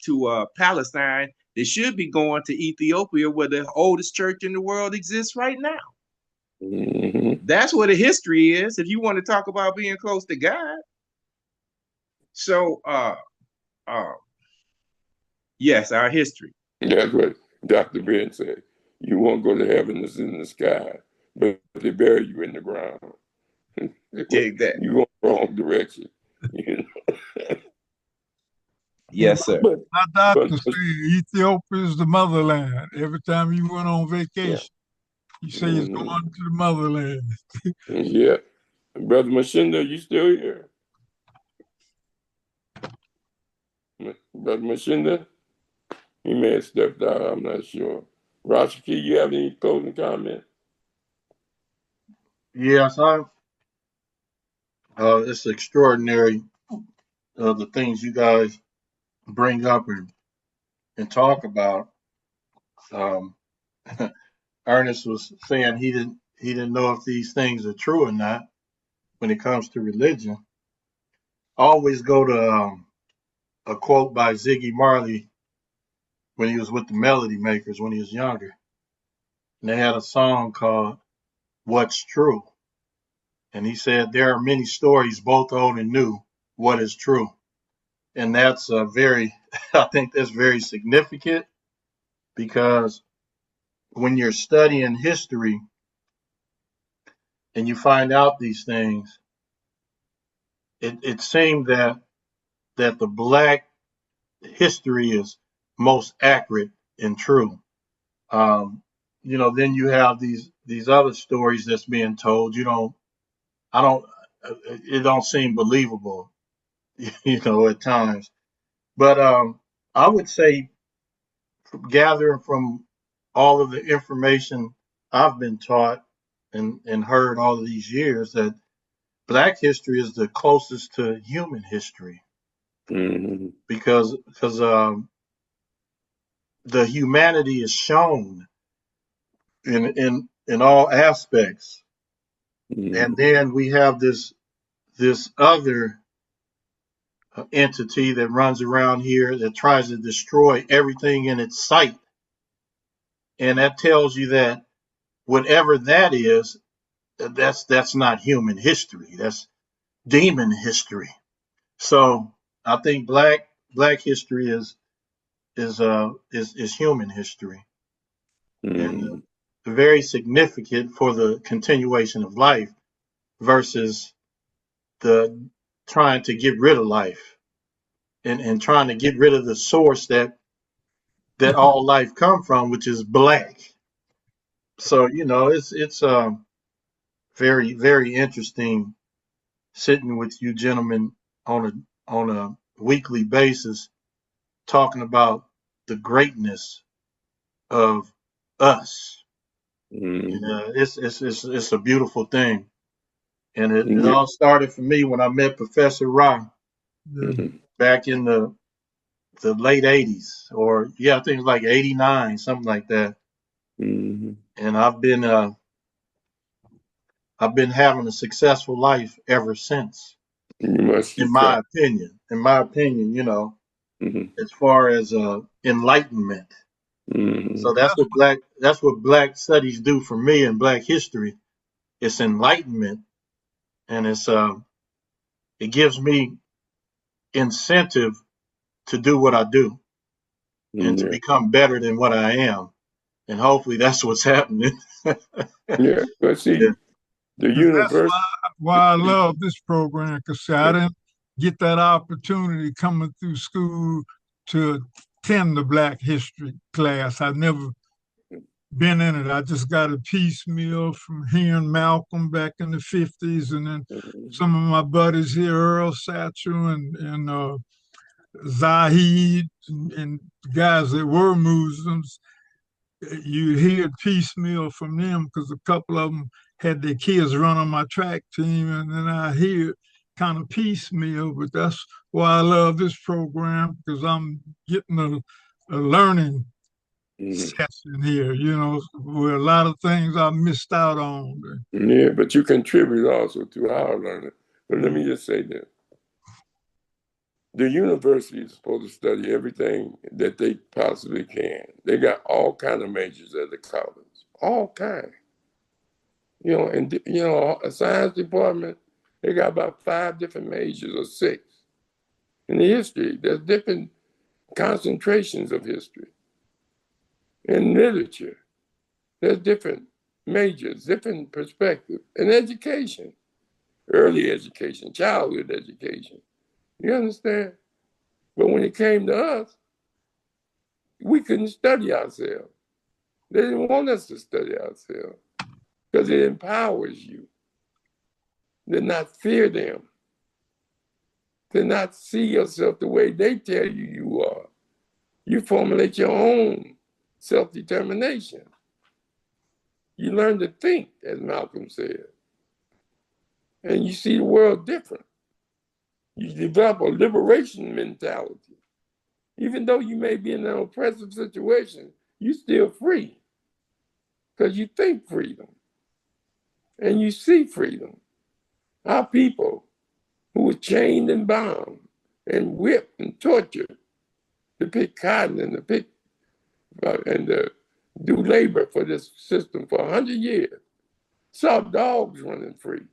to Palestine. They should be going to Ethiopia, where the oldest church in the world exists right now. That's where the history is, if you want to talk about being close to God. So, yes, our history. That's what Dr. Ben said. You won't go to heaven, it's in the sky, but they bury you in the ground. Take that. You go the wrong direction. You know? Yes, sir. My doctor said Ethiopia is the motherland. Every time you went on vacation, you say it's going to the motherland. Yeah. Brother Mshinda, you still here? Brother Mshinda? He may have stepped out, I'm not sure. Rashaki, you have any closing comment? Yes, it's extraordinary, the things you guys bring up and talk about. Ernest was saying he didn't know if these things are true or not when it comes to religion. I always go to a quote by Ziggy Marley when he was with the Melody Makers when he was younger. And they had a song called What's True. And he said, there are many stories, both old and new. What is true? And that's I think that's very significant, because when you're studying history and you find out these things, it seemed that the Black history is most accurate and true. Then you have these other stories that's being told. It don't seem believable, at times. But I would say, gathering from all of the information I've been taught and heard all of these years, that Black history is the closest to human history, because the humanity is shown in all aspects. And then we have this other entity that runs around here that tries to destroy everything in its sight. And that tells you that whatever that is, that's not human history. That's demon history. So I think black history is human history, and very significant for the continuation of life versus the trying to get rid of life and trying to get rid of the source that all life come from, which is black. So it's very, very interesting sitting with you gentlemen on a weekly basis, talking about the greatness of us. And it's a beautiful thing. And it all started for me when I met Professor Rahh back in the late 80s, or I think it was like 89, something like that. And I've been having a successful life ever since. In my opinion, as far as enlightenment, Mm-hmm. So that's what black studies do for me in black history. It's enlightenment, and it gives me incentive to do what I do and to Yeah. become better than what I am. And hopefully that's what's happening. Yeah. But see, Yeah. the That's universe. why I love this program, because I didn't get that opportunity coming through school to attend the Black History class. I never been in it. I just got a piecemeal from hearing Malcolm back in the 50s, and then some of my buddies here, Earl Satchel and Zahid, and guys that were Muslims. You hear piecemeal from them because a couple of them had their kids run on my track team, and then I hear kind of piecemeal. But that's why I love this program, because I'm getting a learning Mhm. session here, where a lot of things I missed out on. Yeah, but you contribute also to our learning. But let me just say this. The university is supposed to study everything that they possibly can. They got all kind of majors at the college, all kind. And a science department, they got about 5 different majors or 6. In the history, there's different concentrations of history. In literature, there's different majors, different perspectives. In education, early education, childhood education. You understand? But when it came to us, we couldn't study ourselves. They didn't want us to study ourselves because it empowers you to not fear them, to not see yourself the way they tell you you are. You formulate your own self-determination. You learn to think, as Malcolm said, and you see the world different. You develop a liberation mentality. Even though you may be in an oppressive situation, you're still free because you think freedom and you see freedom. Our people who were chained and bound and whipped and tortured to pick cotton and to pick and to do labor for this system for 100 years, saw dogs running free,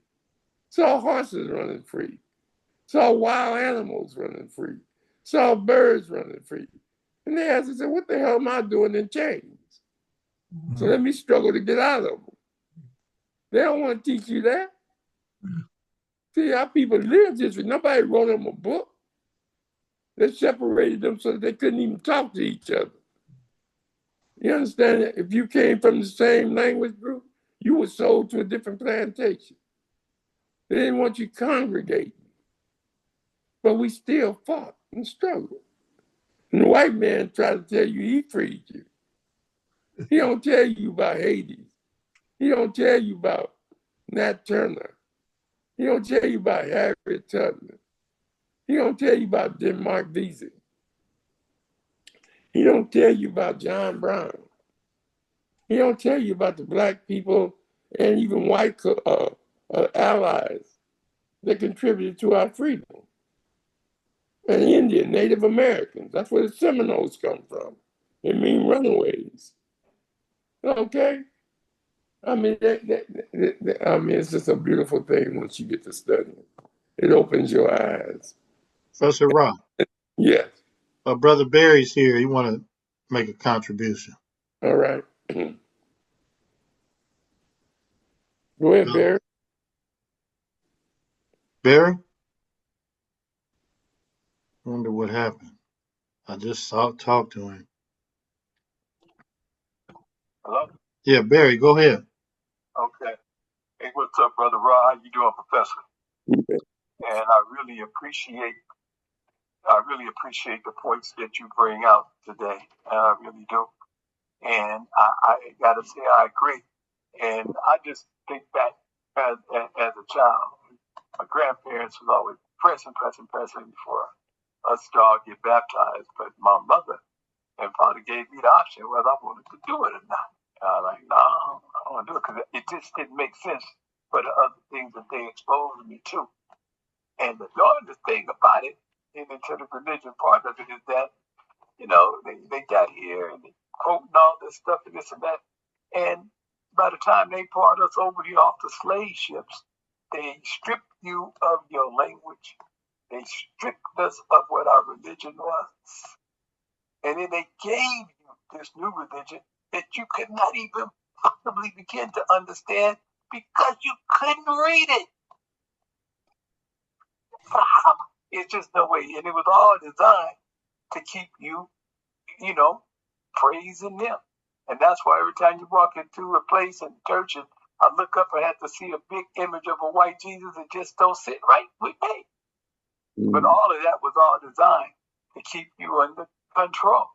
saw horses running free, saw wild animals running free, saw birds running free. And they asked themselves, what the hell am I doing in chains? So let me struggle to get out of them. They don't want to teach you that. See, our people lived this. Nobody wrote them a book. They separated them so that they couldn't even talk to each other. You understand that? If you came from the same language group, you were sold to a different plantation. They didn't want you congregating. But we still fought and struggled. And the white man tried to tell you he freed you. He don't tell you about Haiti. He don't tell you about Nat Turner. He don't tell you about Harriet Tubman. He don't tell you about Denmark Vesey. He don't tell you about John Brown. He don't tell you about the black people and even white allies that contributed to our freedom. And Indian, Native Americans. That's where the Seminoles come from. They mean runaways. Okay? I mean, it's just a beautiful thing once you get to study it. It opens your eyes. Professor Rahh, Yes. Brother Barry's here. He want to make a contribution. All right. Go ahead, Barry. Barry? Wonder what happened. I just talked to him. Hello? Yeah, Barry, go ahead. Okay. Hey, what's up, Brother Rahh? How you doing, Professor? And I really appreciate the points that you bring out today. I really do. And I gotta say I agree. And I just think back as a child, my grandparents was always pressing before us to all get baptized. But my mother and father gave me the option whether I wanted to do it or not. Like, no, I don't want to do it because it just didn't make sense for the other things that they exposed me to. And the darndest thing about it, and into the religion part of it, is that, they got here and they quoting all this stuff and this and that. And by the time they brought us over here off the slave ships, they stripped you of your language. They stripped us of what our religion was. And then they gave you this new religion that you could not even possibly begin to understand because you couldn't read it. So how? It's just no way. And it was all designed to keep you, praising them. And that's why every time you walk into a place in church and I look up and have to see a big image of a white Jesus, it just don't sit right with me. But all of that was all designed to keep you under control.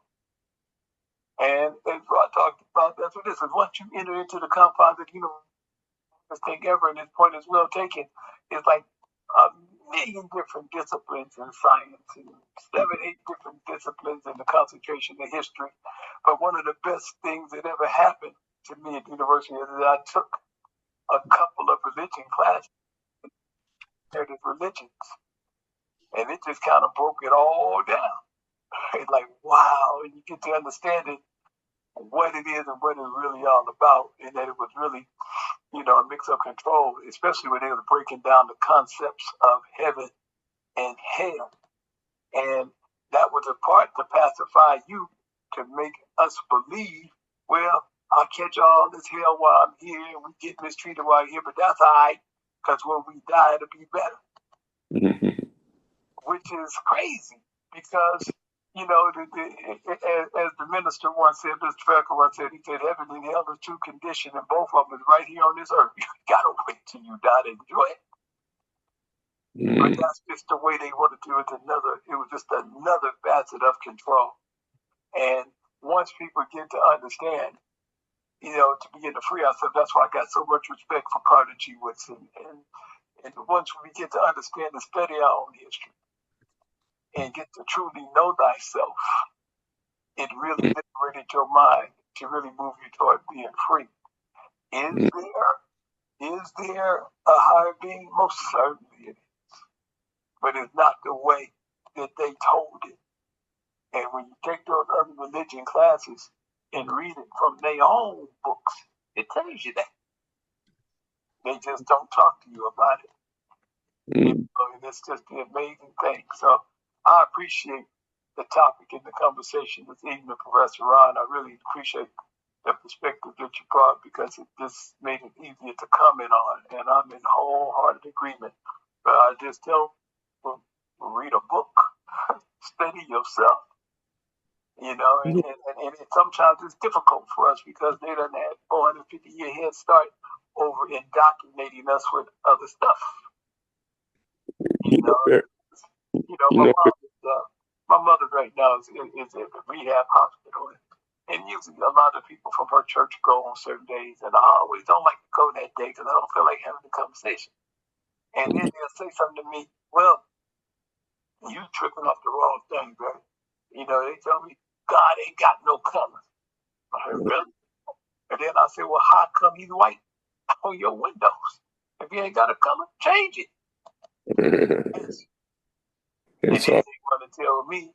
And as I talked about, that's what this is. Once you enter into the confines of the universe, this thing ever, and this point is well taken, it's like a million different disciplines in science and 7, 8 different disciplines in the concentration of history. But one of the best things that ever happened to me at the university is that I took a couple of religion classes, comparative religions, and it just kind of broke it all down. It's like, wow, and you get to understand it, what it is and what it's really all about, and that it was really, a mix of control, especially when they were breaking down the concepts of heaven and hell. And that was a part to pacify you, to make us believe, well, I'll catch all this hell while I'm here, and we get mistreated while I'm here, but that's all right, because when we die, it'll be better. Which is crazy, because as the minister once said, Mr. Freckle once said, he said, heaven and hell are two conditions, and both of them is right here on this earth. You gotta wait till you die to enjoy it. But that's just the way they want to do it. It was just another facet of control. And once people get to understand, to begin to free ourselves, that's why I got so much respect for Carter G. Woodson. And once we get to understand and study our own history, and get to truly know thyself, it really liberated your mind to really move you toward being free. Is there a higher being? Most certainly it is. But it's not the way that they told it. And when you take those other religion classes and read it from their own books, it tells you that. They just don't talk to you about it. And it's just the amazing thing. So I appreciate the topic and the conversation this evening, Professor Ron. I really appreciate the perspective that you brought, because it just made it easier to comment on. And I'm in wholehearted agreement. But I just tell people, read a book, study yourself. And sometimes it's difficult for us because they done had 450-year head start over indoctrinating us with other stuff. My mother right now is at a rehab hospital, and usually a lot of people from her church go on certain days, and I always don't like to go that day because I don't feel like having a conversation. And then they'll say something to me, well, you tripping off the wrong thing, bro. They tell me God ain't got no color. I heard, really? And then I say, well, how come he's white on your windows? If he ain't got a color, change it. And then they want to tell me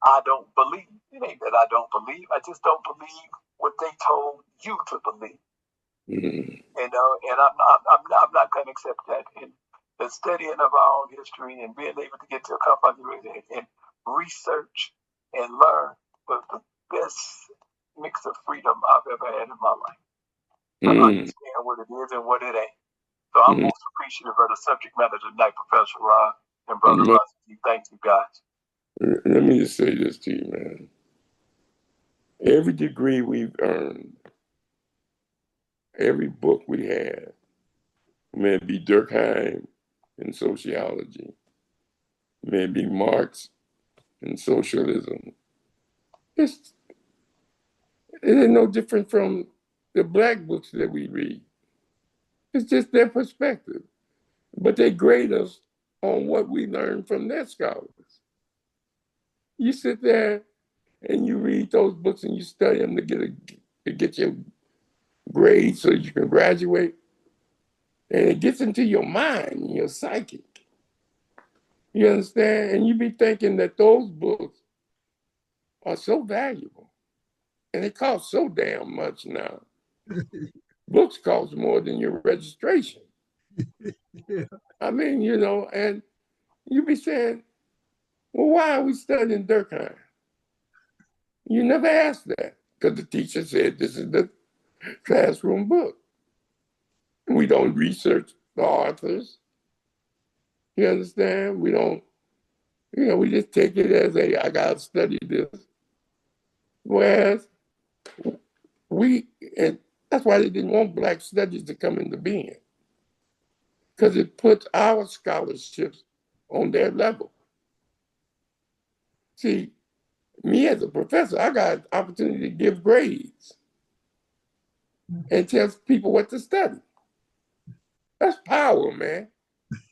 I don't believe. It ain't that I don't believe. I just don't believe what they told you to believe. And I'm not going to accept that. And the studying of our own history and being able to get to a comfort and research and learn was the best mix of freedom I've ever had in my life. I understand what it is and what it ain't. So I'm most appreciative of the subject matter tonight, Professor Rahh and Brother Rashaki. Thank you, guys. Let me just say this to you, man. Every degree we've earned, every book we have, may it be Durkheim in sociology, may it be Marx in socialism, it is no different from the black books that we read. It's just their perspective. But they grade us on what we learn from their scholars. You sit there and you read those books and you study them to get your grade so you can graduate. And it gets into your mind, your psychic. You understand? And you be thinking that those books are so valuable. And it costs so damn much now. Books cost more than your registration. Yeah. I mean, and you be saying, well, why are we studying Durkheim? You never asked that because the teacher said this is the classroom book. We don't research the authors. You understand? We don't, we just take it as I got to study this. Whereas and that's why they didn't want Black studies to come into being, because it puts our scholarships on their level. See, me as a professor, I got an opportunity to give grades and tell people what to study. That's power, man.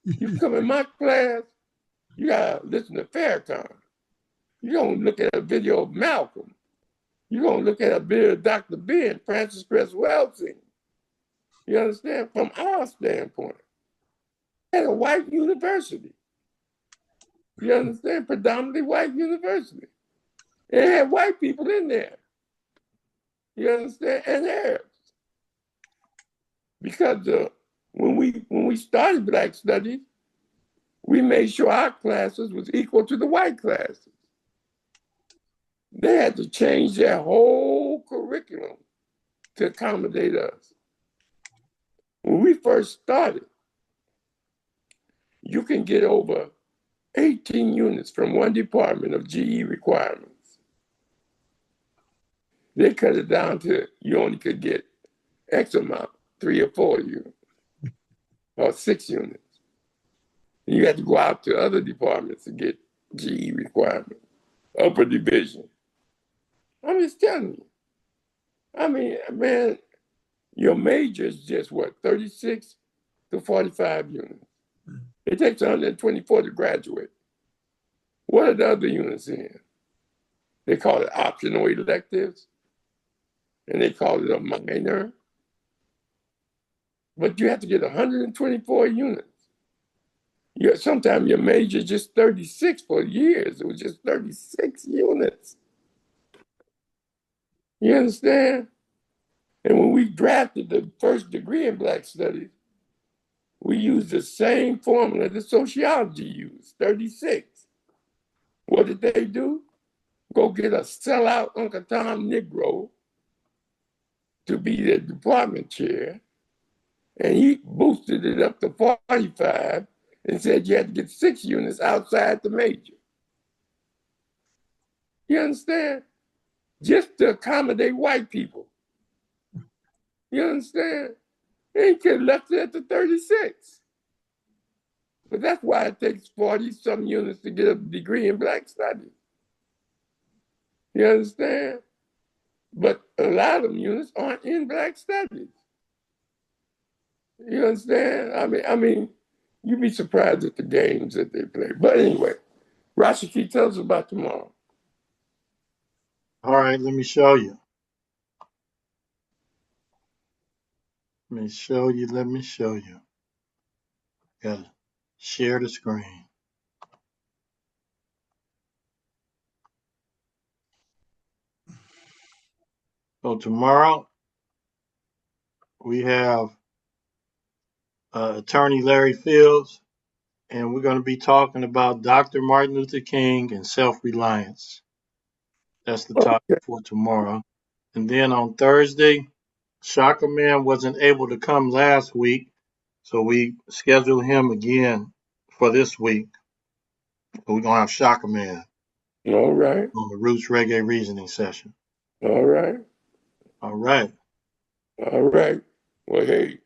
You come in my class, you gotta listen to Farrakhan. You're gonna look at a video of Malcolm. You're gonna look at a video of Dr. Ben, Francis Cress Welsing. You understand? From our standpoint. At a white university. You understand? Predominantly white university. It had white people in there. You understand? And Arabs. Because when we started Black Studies, we made sure our classes was equal to the white classes. They had to change their whole curriculum to accommodate us. When we first started, you can get over 18 units from one department of GE requirements. They cut it down to you only could get X amount, 3 or 4 units, or 6 units. And you had to go out to other departments to get GE requirements, upper division. I'm just telling you. I mean, man, your major is just what, 36 to 45 units. It takes 124 to graduate. What are the other units in? They call it optional electives, and they call it a minor. But you have to get 124 units. Sometimes your major is just 36 for years. It was just 36 units. You understand? And when we drafted the first degree in Black Studies, we used the same formula that sociology used, 36. What did they do? Go get a sellout Uncle Tom Negro to be the department chair, and he boosted it up to 45 and said you had to get 6 units outside the major. You understand? Just to accommodate white people. You understand? They could have left it at the 36. But that's why it takes 40-some units to get a degree in Black Studies. You understand? But a lot of them units aren't in Black Studies. You understand? I mean, you'd be surprised at the games that they play. But anyway, Rashaki, tell us about tomorrow. All right, let me show you. Let me show you. Gotta share the screen. So tomorrow we have attorney Larry Fields, and we're going to be talking about Dr. Martin Luther King and self-reliance. That's the topic for tomorrow. And then on Thursday, Shaka Man wasn't able to come last week, so we scheduled him again for this week. So we're going to have Shaka Man All right. on the Roots Reggae Reasoning session. All right. All right. All right. Well, hey,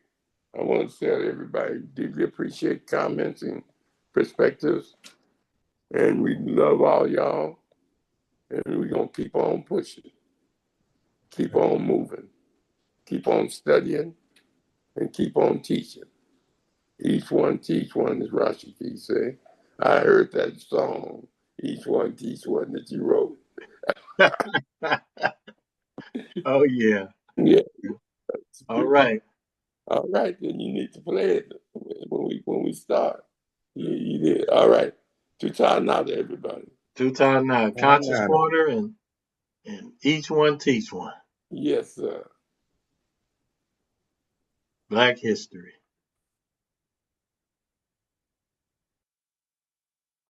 I want to tell everybody, deeply appreciate comments and perspectives. And we love all y'all. And we're going to keep on pushing, keep on moving, keep on studying, and keep on teaching. Each one teach one, as Rashaki say. I heard that song, Each One Teach One, that you wrote. Oh, yeah. Yeah. All right. All right, then you need to play it when we start. You did. All right. Two time now to everybody. Two time now. Conscious Corner and and each one teach one. Yes, sir. Black history.